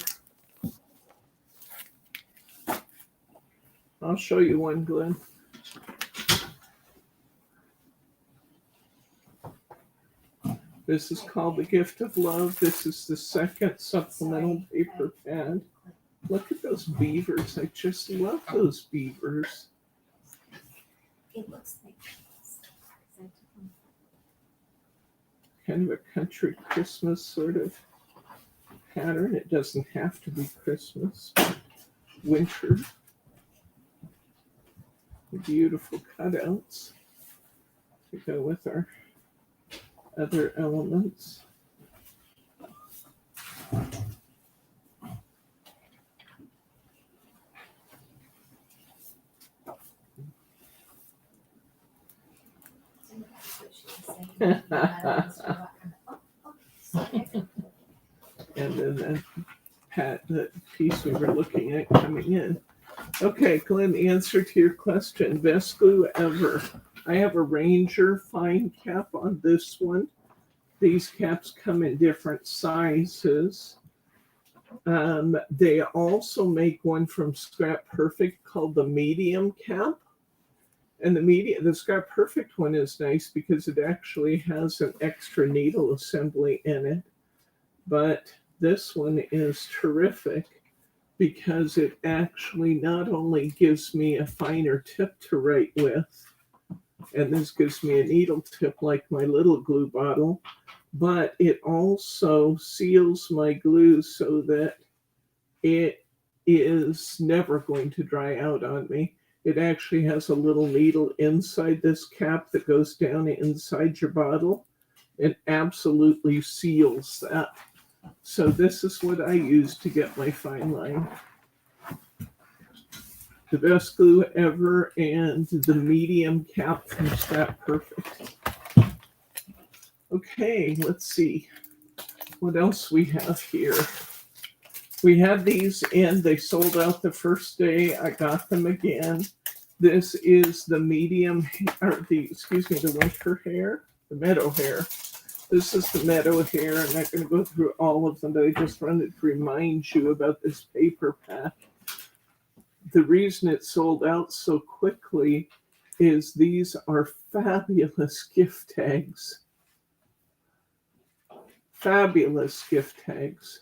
I'll show you one, Glenn. This is called the Gift of Love. This is the second supplemental paper pad. Look at those beavers. I just love those beavers. It looks like Kind of a country Christmas sort of pattern. It doesn't have to be Christmas. Winter. Beautiful cutouts to go with our other elements. And then that piece we were looking at coming in. Okay, Glenn, the answer to your question, best glue ever. I have a Ranger fine cap on this one. These caps come in different sizes. They also make one from Scrap Perfect called the medium cap. And the Scrap Perfect one is nice because it actually has an extra needle assembly in it. But this one is terrific because it actually not only gives me a finer tip to write with, and this gives me a needle tip like my little glue bottle, but it also seals my glue so that it is never going to dry out on me. It actually has a little needle inside this cap that goes down inside your bottle. It absolutely seals that. So this is what I use to get my fine line. The best glue ever, and the medium cap from Scrap Perfect. Okay, let's see what else we have here. We had these in, they sold out the first day. I got them again. This is the medium, or the winter hair, the meadow hair. This is the meadow hair. I'm not going to go through all of them, but I just wanted to remind you about this paper pack. The reason it sold out so quickly is these are fabulous gift tags. Fabulous gift tags.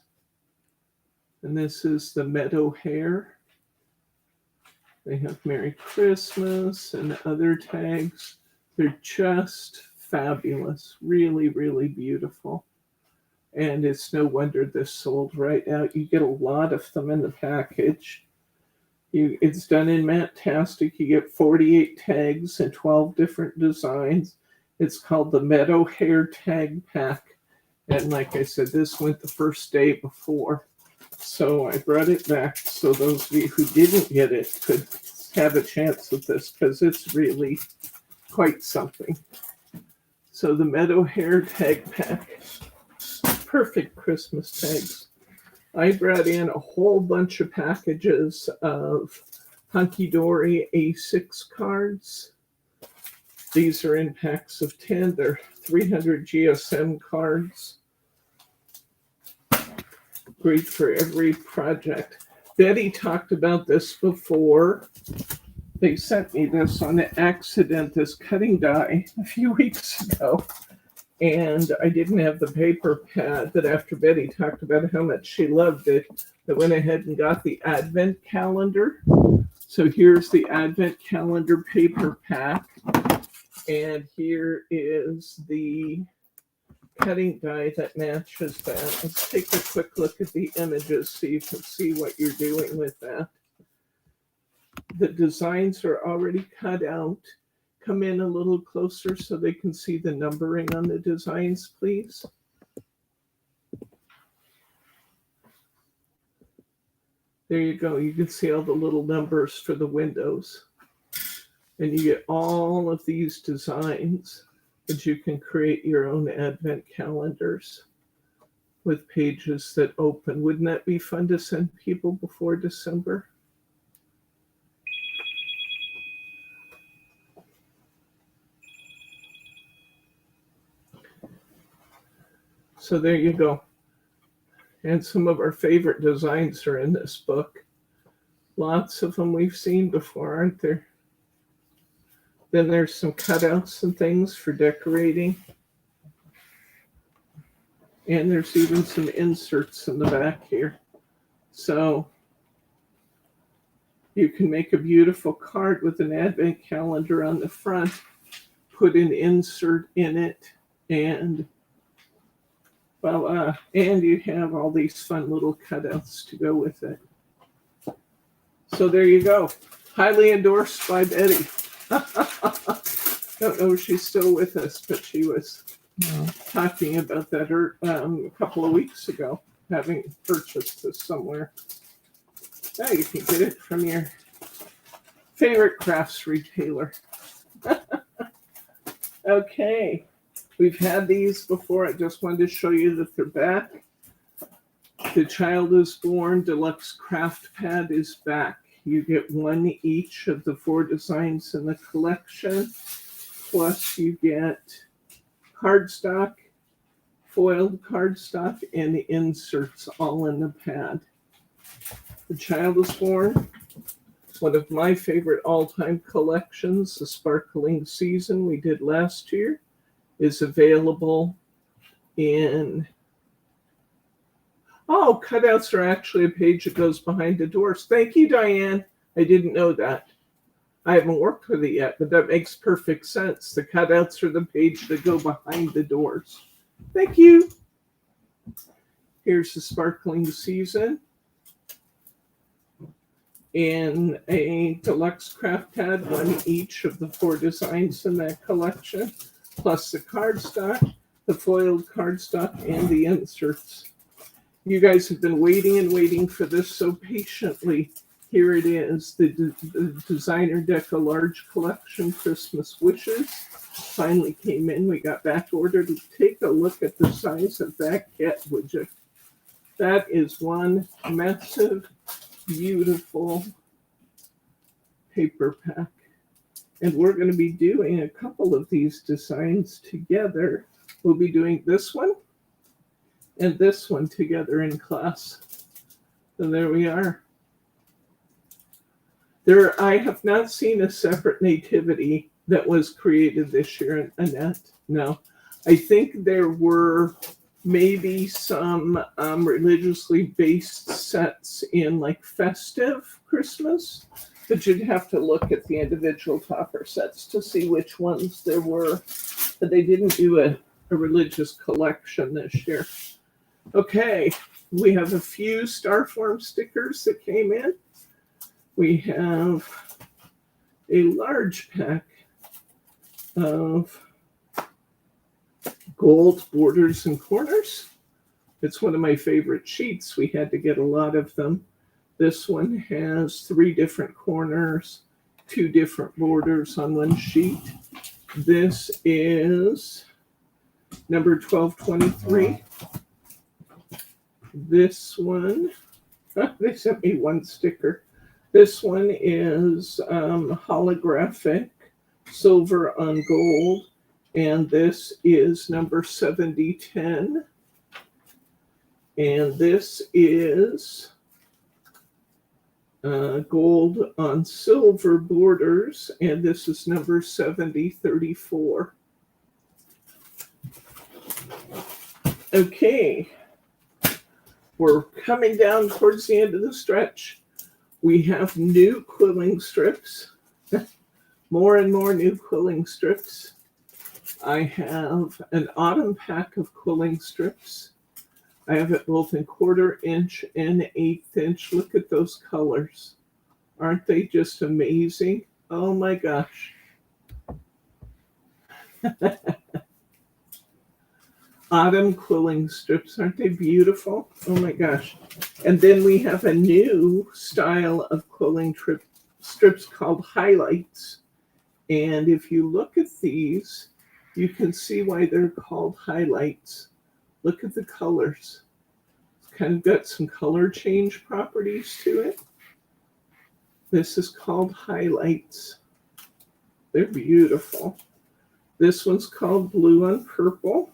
And this is the meadow hair. They have Merry Christmas and other tags. They're just fabulous. Really, really beautiful. And it's no wonder this sold right out. You get a lot of them in the package. It's done in Matte-tastic. You get 48 tags and 12 different designs. It's called the Meadow Hair Tag Pack. And like I said, this went the first day before. So I brought it back so those of you who didn't get it could have a chance at this, because it's really quite something. So the Meadow Hair Tag Pack. Perfect Christmas tags. I brought in a whole bunch of packages of Hunky Dory A6 cards. These are in packs of 10. They're 300 GSM cards. Great for every project. Betty talked about this before. They sent me this on accident, this cutting die, a few weeks ago. And I didn't have the paper pad, that after Betty talked about how much she loved it, I went ahead and got the Advent calendar. So here's the Advent calendar paper pack. And here is the cutting die that matches that. Let's take a quick look at the images so you can see what you're doing with that. The designs are already cut out. Come in a little closer so they can see the numbering on the designs, please. There you go. You can see all the little numbers for the windows. And you get all of these designs, but you can create your own Advent calendars with pages that open. Wouldn't that be fun to send people before December? So there you go. And some of our favorite designs are in this book. Lots of them we've seen before, aren't there? Then there's some cutouts and things for decorating. And there's even some inserts in the back here. So you can make a beautiful card with an Advent calendar on the front, put an insert in it, and voila. And you have all these fun little cutouts to go with it. So there you go. Highly endorsed by Betty. Don't know if she's still with us, but she was talking about that a couple of weeks ago, having purchased this somewhere. Now you can get it from your favorite crafts retailer. Okay, we've had these before. I just wanted to show you that they're back. The Child is Born Deluxe Craft Pad is back. You get one each of the 4 designs in the collection, plus you get cardstock, foiled cardstock, and the inserts all in the pad. The Child is Born, one of my favorite all-time collections, the Sparkling Season we did last year, is available in Oh, cutouts are actually a page that goes behind the doors. Thank you, Diane. I didn't know that. I haven't worked with it yet, but that makes perfect sense. The cutouts are the page that go behind the doors. Thank you. Here's the sparkling season in a deluxe craft pad, one each of the 4 designs in that collection, plus the cardstock, the foiled cardstock, and the inserts. You guys have been waiting and waiting for this so patiently. Here it is, the Designer Deca Large Collection Christmas Wishes finally came in. We got back ordered. Take a look at the size of that kit, would you? That is one massive, beautiful paper pack. And we're going to be doing a couple of these designs together. We'll be doing this one and this one together in class. So there we are. I have not seen a separate nativity that was created this year, Annette. No. I think there were maybe some religiously based sets in like festive Christmas, but you'd have to look at the individual topper sets to see which ones there were. But they didn't do a religious collection this year. Okay, we have a few Starform stickers that came in. We have a large pack of gold borders and corners. It's one of my favorite sheets. We had to get a lot of them. This one has 3 different corners, 2 different borders on one sheet. This is number 1223. This one, they sent me one sticker. This one is holographic, silver on gold, and this is number 7010. And this is gold on silver borders, and this is number 7034. Okay, we're coming down towards the end of the stretch. We have new quilling strips, more and more new quilling strips. I have an autumn pack of quilling strips. I have it both in 1/4 inch and 1/8 inch. Look at those colors. Aren't they just amazing? Oh my gosh. Autumn quilling strips, aren't they beautiful? Oh my gosh. And then we have a new style of quilling strips called highlights. And if you look at these, you can see why they're called highlights. Look at the colors. It's kind of got some color change properties to it. This is called highlights. They're beautiful. This one's called blue on purple,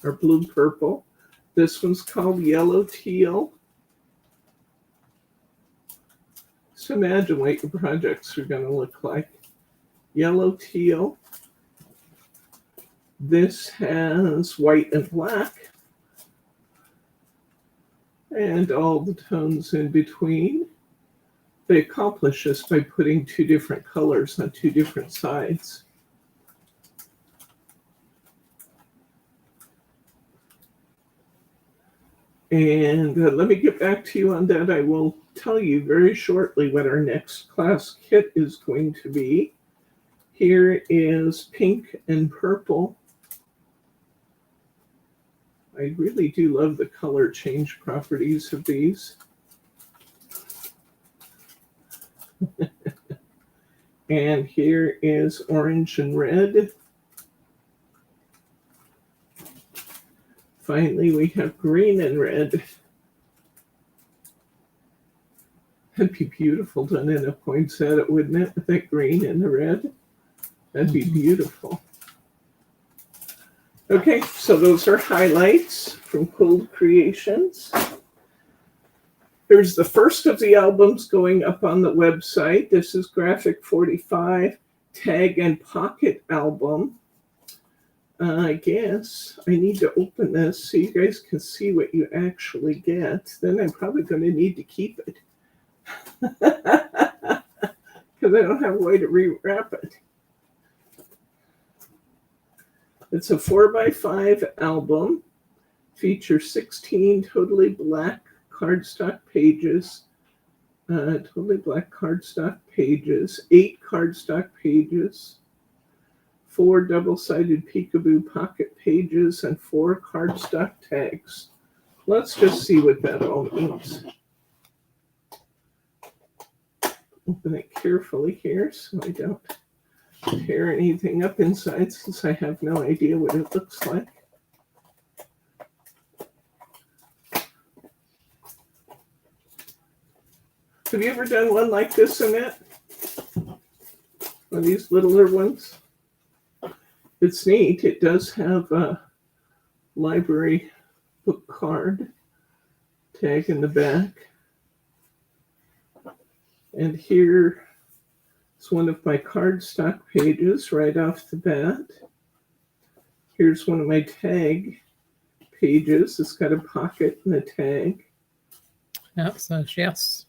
or blue purple. This one's called yellow teal. Just imagine what your projects are going to look like. Yellow teal. This has white and black, and all the tones in between. They accomplish this by putting 2 different colors on 2 different sides. And let me get back to you on that. I will tell you very shortly what our next class kit is going to be. Here is pink and purple. I really do love the color change properties of these. And here is orange and red. Finally, we have green and red. That'd be beautiful done in a poinsettia, wouldn't it? With that green and the red. That'd be beautiful. Okay, so those are highlights from Cold Creations. Here's the first of the albums going up on the website. This is Graphic 45 Tag and Pocket album. I guess I need to open this so you guys can see what you actually get. Then I'm probably going to need to keep it. Because I don't have a way to rewrap it. It's a 4x5 album. Features 16 totally black cardstock pages. 8 cardstock pages. 4 double-sided peekaboo pocket pages, and 4 cardstock tags. Let's just see what that all means. Open it carefully here so I don't tear anything up inside, since I have no idea what it looks like. Have you ever done one like this, Annette? One of these littler ones? It's neat. It does have a library book card tag in the back. And here is one of my cardstock pages right off the bat. Here's one of my tag pages. It's got a pocket and a tag. Yeah, it says yes.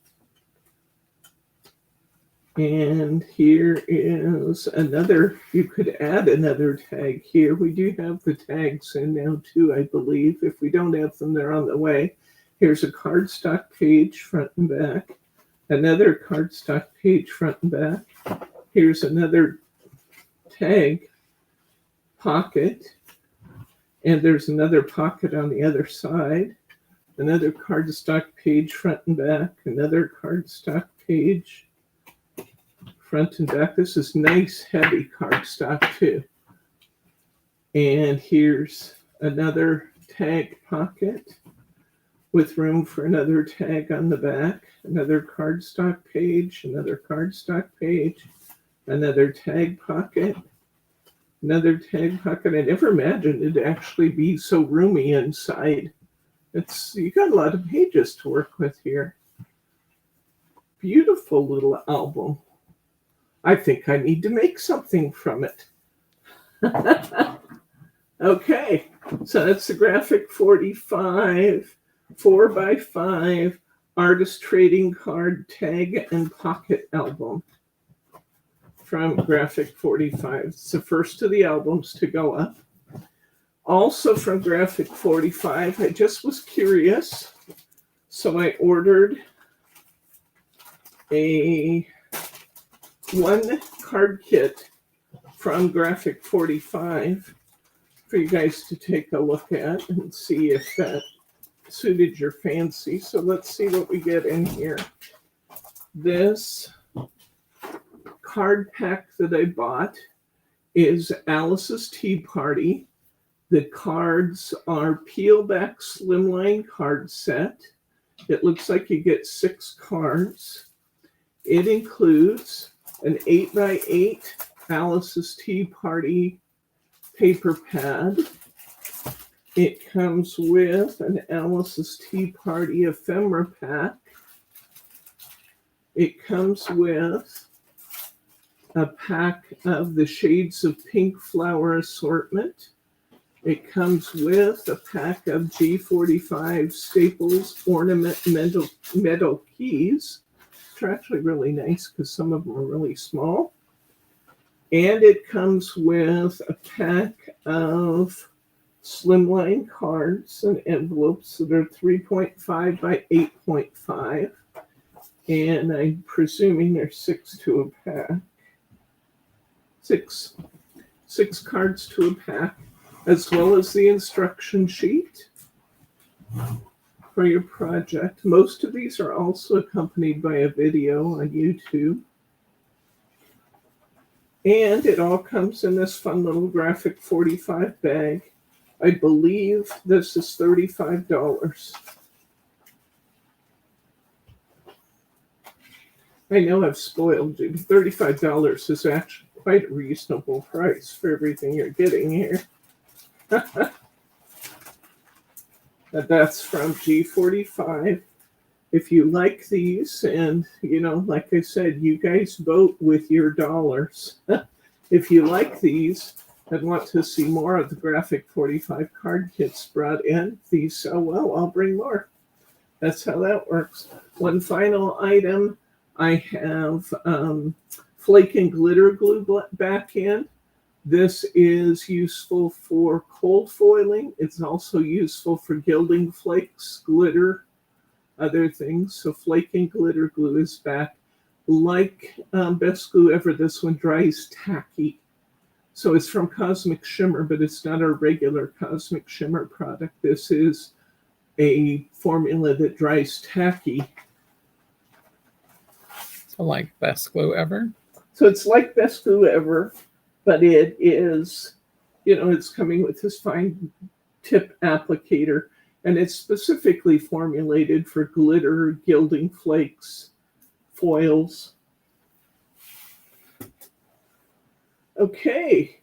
And here is another, you could add another tag here. We do have the tags in now too, I believe. If we don't have them, they're on the way. Here's a cardstock page, front and back. Another cardstock page, front and back. Here's another tag pocket. And there's another pocket on the other side. Another cardstock page, front and back. Another cardstock page, front and back. This is nice heavy cardstock too. And here's another tag pocket with room for another tag on the back. Another cardstock page, another cardstock page, another tag pocket, another tag pocket. I never imagined it'd actually be so roomy inside. You got a lot of pages to work with here. Beautiful little album. I think I need to make something from it. Okay, so that's the Graphic 45 4x5 artist trading card tag and pocket album from Graphic 45. It's the first of the albums to go up. Also from Graphic 45, I just was curious, so I ordered a 1 card kit from Graphic 45 for you guys to take a look at and see if that suited your fancy. So let's see what we get in here. This card pack that I bought is Alice's Tea Party. The cards are peel back slimline card set. It looks like you get 6 cards. It includes an 8x8 Alice's Tea Party paper pad. It comes with an Alice's Tea Party ephemera pack. It comes with a pack of the Shades of Pink flower assortment. It comes with a pack of G45 Staples ornament metal keys, which are actually really nice because some of them are really small. And it comes with a pack of slimline cards and envelopes that are 3.5 by 8.5. And I'm presuming there's 6 to a pack. Six cards to a pack, as well as the instruction sheet for your project. Most of these are also accompanied by a video on YouTube. And it all comes in this fun little Graphic 45 bag. I believe this is $35. I know I've spoiled you. $35 is actually quite a reasonable price for everything you're getting here. That's from G45. If you like these, and like I said, you guys vote with your dollars. If you like these, and want to see more of the graphic 45 card kits brought in, these sell well, I'll bring more. That's how that works. One final item, I have flake and glitter glue back in. This is useful for cold foiling. It's also useful for gilding flakes, glitter, other things. So flake and glitter glue is back. Like Best Glue Ever, this one dries tacky. So it's from Cosmic Shimmer, but it's not a regular Cosmic Shimmer product. This is a formula that dries tacky. So like Best Glue Ever? So it's like Best Glue Ever, but it is, it's coming with this fine tip applicator, and it's specifically formulated for glitter, gilding flakes, foils. Okay,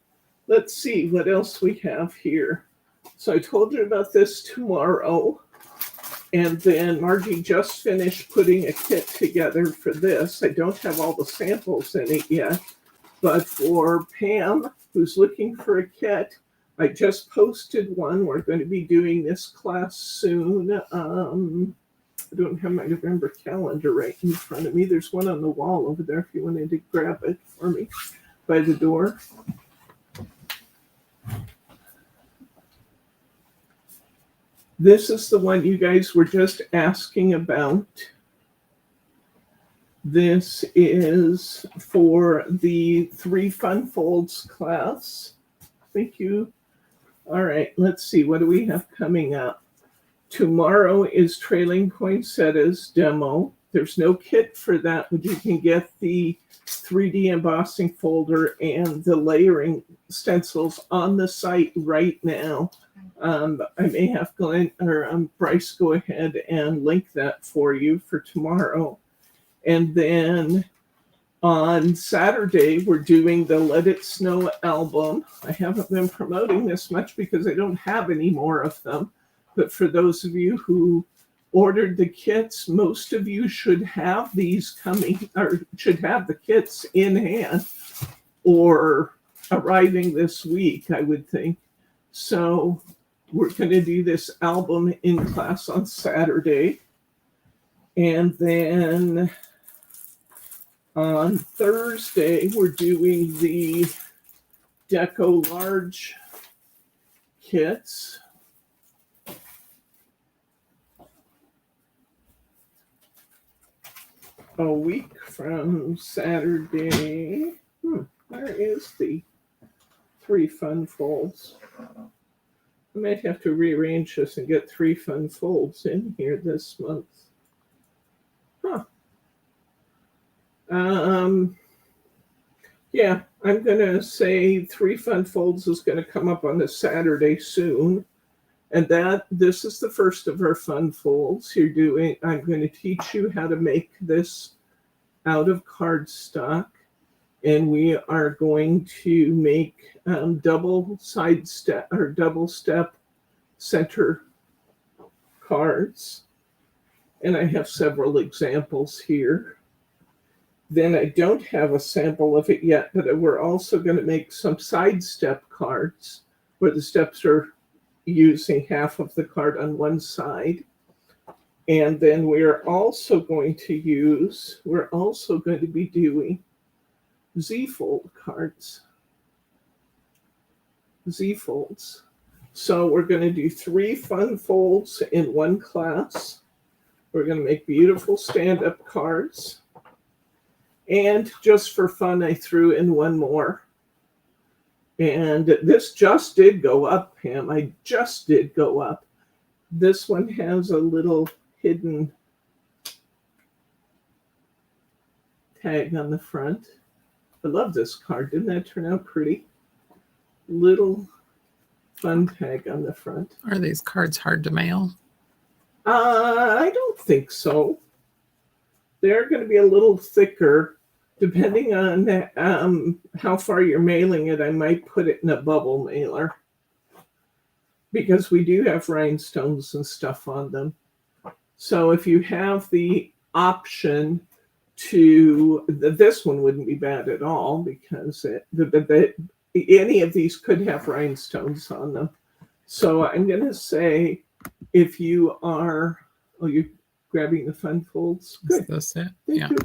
let's see what else we have here. So I told you about this tomorrow, and then Margie just finished putting a kit together for this. I don't have all the samples in it yet, but for Pam, who's looking for a kit, I just posted one. We're going to be doing this class soon. I don't have my November calendar right in front of me. There's one on the wall over there if you wanted to grab it for me by the door. This is the one you guys were just asking about. This is for the 3 Fun Folds class. Thank you. All right, let's see. What do we have coming up? Tomorrow is Trailing Poinsettias demo. There's no kit for that, but you can get the 3D embossing folder and the layering stencils on the site right now. I may have Glenn or Bryce go ahead and link that for you for tomorrow. And then on Saturday, we're doing the Let It Snow album. I haven't been promoting this much because I don't have any more of them. But for those of you who ordered the kits, most of you should have these coming, or should have the kits in hand or arriving this week, I would think. So we're going to do this album in class on Saturday. And then on Thursday, we're doing the Deco Large kits. A week from Saturday. Where is the 3 Fun Folds? I might have to rearrange this and get 3 Fun Folds in here this month. Yeah, I'm going to say 3 Fun Folds is going to come up on a Saturday soon. And this is the first of our fun folds. I'm going to teach you how to make this out of cardstock. And we are going to make double step center cards. And I have several examples here. Then I don't have a sample of it yet, but we're also going to make some side step cards where the steps are using half of the card on one side. And then we're also going to be doing Z-fold cards. Z-folds. So we're going to do 3 fun folds in one class. We're going to make beautiful stand-up cards. And just for fun, I threw in one more. And this just did go up, Pam. I just did go up. This one has a little hidden tag on the front. I love this card. Didn't that turn out pretty? Little fun tag on the front. Are these cards hard to mail? I don't think so. They're going to be a little thicker. Depending on how far you're mailing it, I might put it in a bubble mailer because we do have rhinestones and stuff on them. So if you have the option to, this one wouldn't be bad at all because any of these could have rhinestones on them. So I'm going to say, if you are, you're grabbing the fun folds. Good. Is this it? Thank Yeah. you.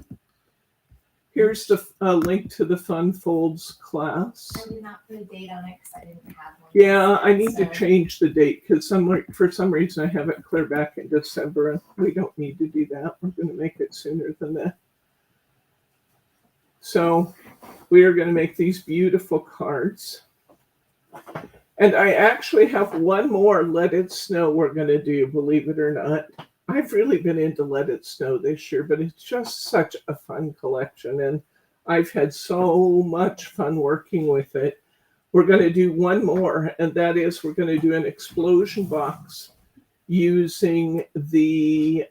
Here's the link to the Fun Folds class. I did not put a date on it because I didn't have one. Yeah, I need to So- change the date because for some reason I have it clear back in December, and we don't need to do that. We're going to make it sooner than that. So we are going to make these beautiful cards. And I actually have one more Let It Snow we're going to do, believe it or not. I've really been into Let It Snow this year, but it's just such a fun collection, and I've had so much fun working with it. We're going to do one more, and that is we're going to do an explosion box using the,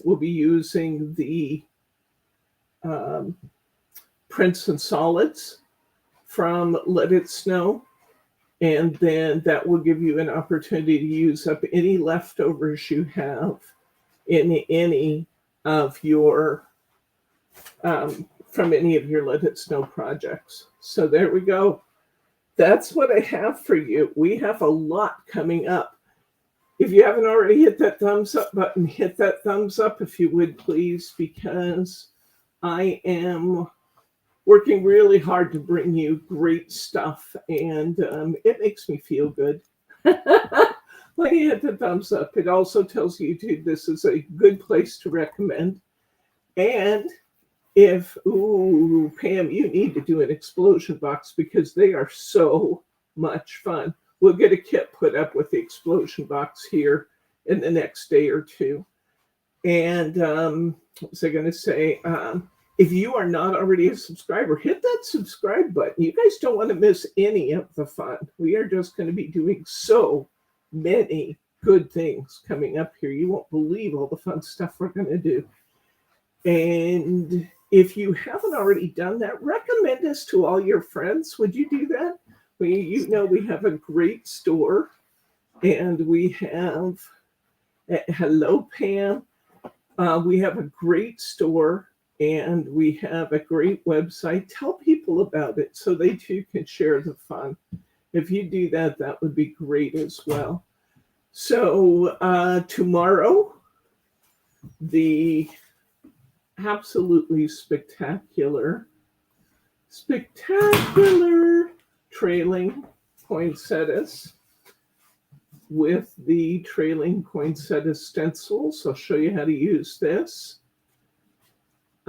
we'll be using the prints and solids from Let It Snow. And then that will give you an opportunity to use up any leftovers you have in any of your, from any of your Let It Snow projects. So there we go. That's what I have for you. We have a lot coming up. If you haven't already hit that thumbs up button, hit that thumbs up if you would, please, because I am working really hard to bring you great stuff, and it makes me feel good. When you hit the thumbs up, it also tells YouTube this is a good place to recommend. And if, ooh, Pam, you need to do an explosion box because they are so much fun. We'll get a kit put up with the explosion box here in the next day or two. And what was I going to say? If you are not already a subscriber, hit that subscribe button. You guys don't want to miss any of the fun. We are just going to be doing so many good things coming up here. You won't believe all the fun stuff we're going to do. And if you haven't already done that, recommend us to all your friends. Would you do that? You know we have a great store, and we have, hello, Pam. We have a great store. And we have a great website. Tell people about it so they too can share the fun. If you do that, that would be great as well. So tomorrow, the absolutely spectacular trailing poinsettias with the trailing poinsettia stencils. I'll show you how to use this.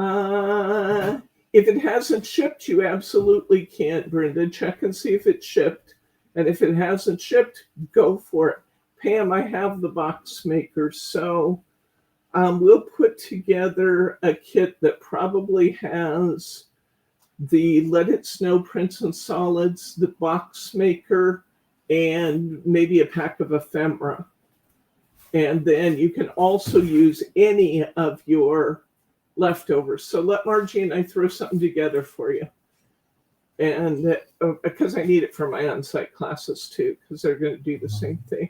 If it hasn't shipped, you absolutely can't, Brenda. Check and see if it's shipped. And if it hasn't shipped, go for it. Pam, I have the box maker. So we'll put together a kit that probably has the Let It Snow prints and solids, the box maker, and maybe a pack of ephemera. And then you can also use any of your leftovers. So let Margie and I throw something together for you. And because I need it for my on-site classes too, because they're going to do the same thing.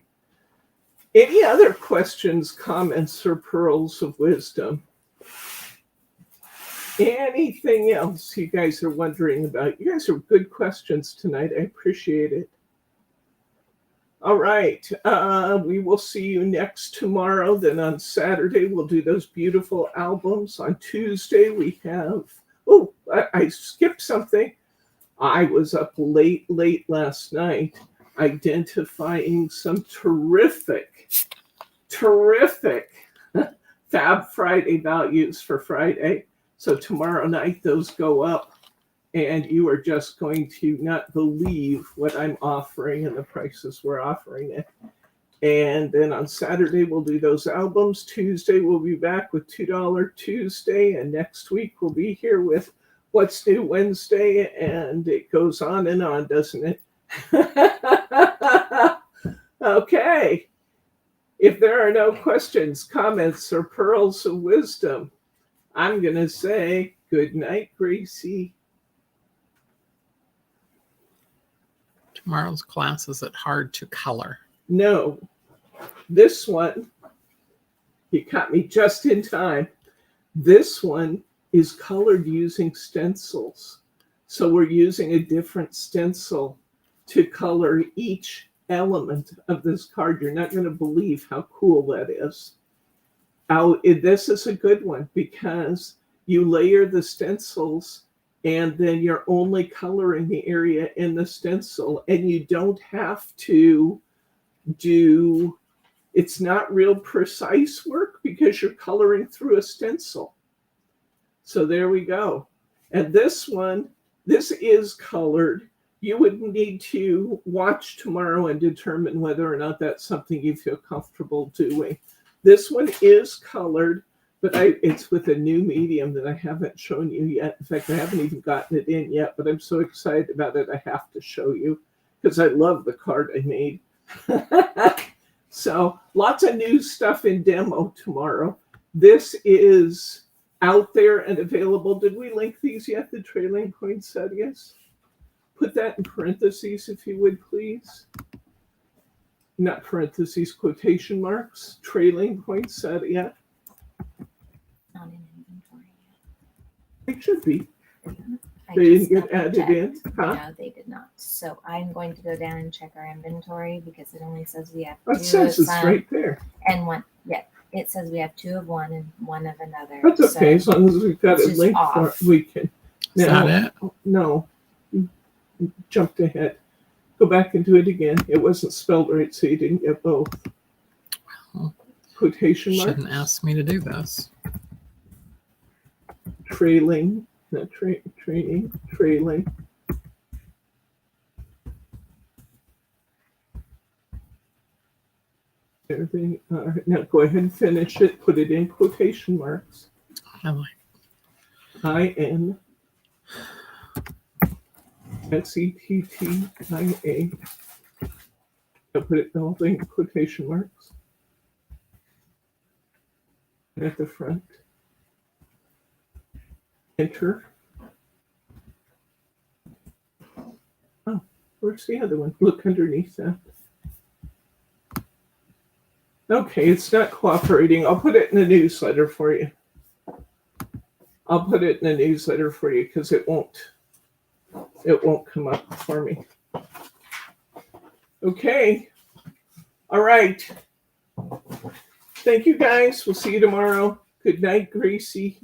Any other questions, comments, or pearls of wisdom? Anything else you guys are wondering about? You guys are good questions tonight. I appreciate it. All right. We will see you next tomorrow. Then on Saturday, we'll do those beautiful albums. On Tuesday, we have, I skipped something. I was up late last night identifying some terrific Fab Friday values for Friday. So tomorrow night, those go up. And you are just going to not believe what I'm offering and the prices we're offering it. And then on Saturday, we'll do those albums. Tuesday, we'll be back with $2 Tuesday. And next week, we'll be here with What's New Wednesday. And it goes on, doesn't it? Okay. If there are no questions, comments, or pearls of wisdom, I'm going to say good night, Gracie. Tomorrow's class, is it hard to color? No, this one, you caught me just in time. This one is colored using stencils. So we're using a different stencil to color each element of this card. You're not going to believe how cool that is. This is a good one because you layer the stencils and then you're only coloring the area in the stencil, and you don't have to it's not real precise work because you're coloring through a stencil. So there we go. And this one, this is colored. You would need to watch tomorrow and determine whether or not that's something you feel comfortable doing. This one is colored, but it's with a new medium that I haven't shown you yet. In fact, I haven't even gotten it in yet, but I'm so excited about it, I have to show you because I love the card I made. So lots of new stuff in demo tomorrow. This is out there and available. Did we link these yet, the trailing poinsettias? Put that in parentheses if you would, please. Not parentheses, quotation marks. Trailing poinsettia. Not in inventory It should be. yet. They didn't get added checked. in? Huh? No, they did not. So I'm going to go down and check our inventory because it only says we have It two says of it's some right there. and one. Yeah, it says we have 2 of one and 1 of another. That's okay, as long as we've got it's it just linked for it, off. we can. Is Now, that it? no, you jumped ahead. Go back and do it again. It wasn't spelled right, so you didn't get both. Well, Quotation mark. Shouldn't ask me to do this. Trailing, not training, trailing. Everything. Now go ahead and finish it. Put it in quotation marks. I like IN SETTIA. I'll put it all in quotation marks. And at the front. Enter. Oh, where's the other one? Look underneath that. Okay, it's not cooperating. I'll put it in a newsletter for you. I'll put it in a newsletter for you because it won't come up for me. Okay. All right. Thank you guys. We'll see you tomorrow. Good night, Gracie.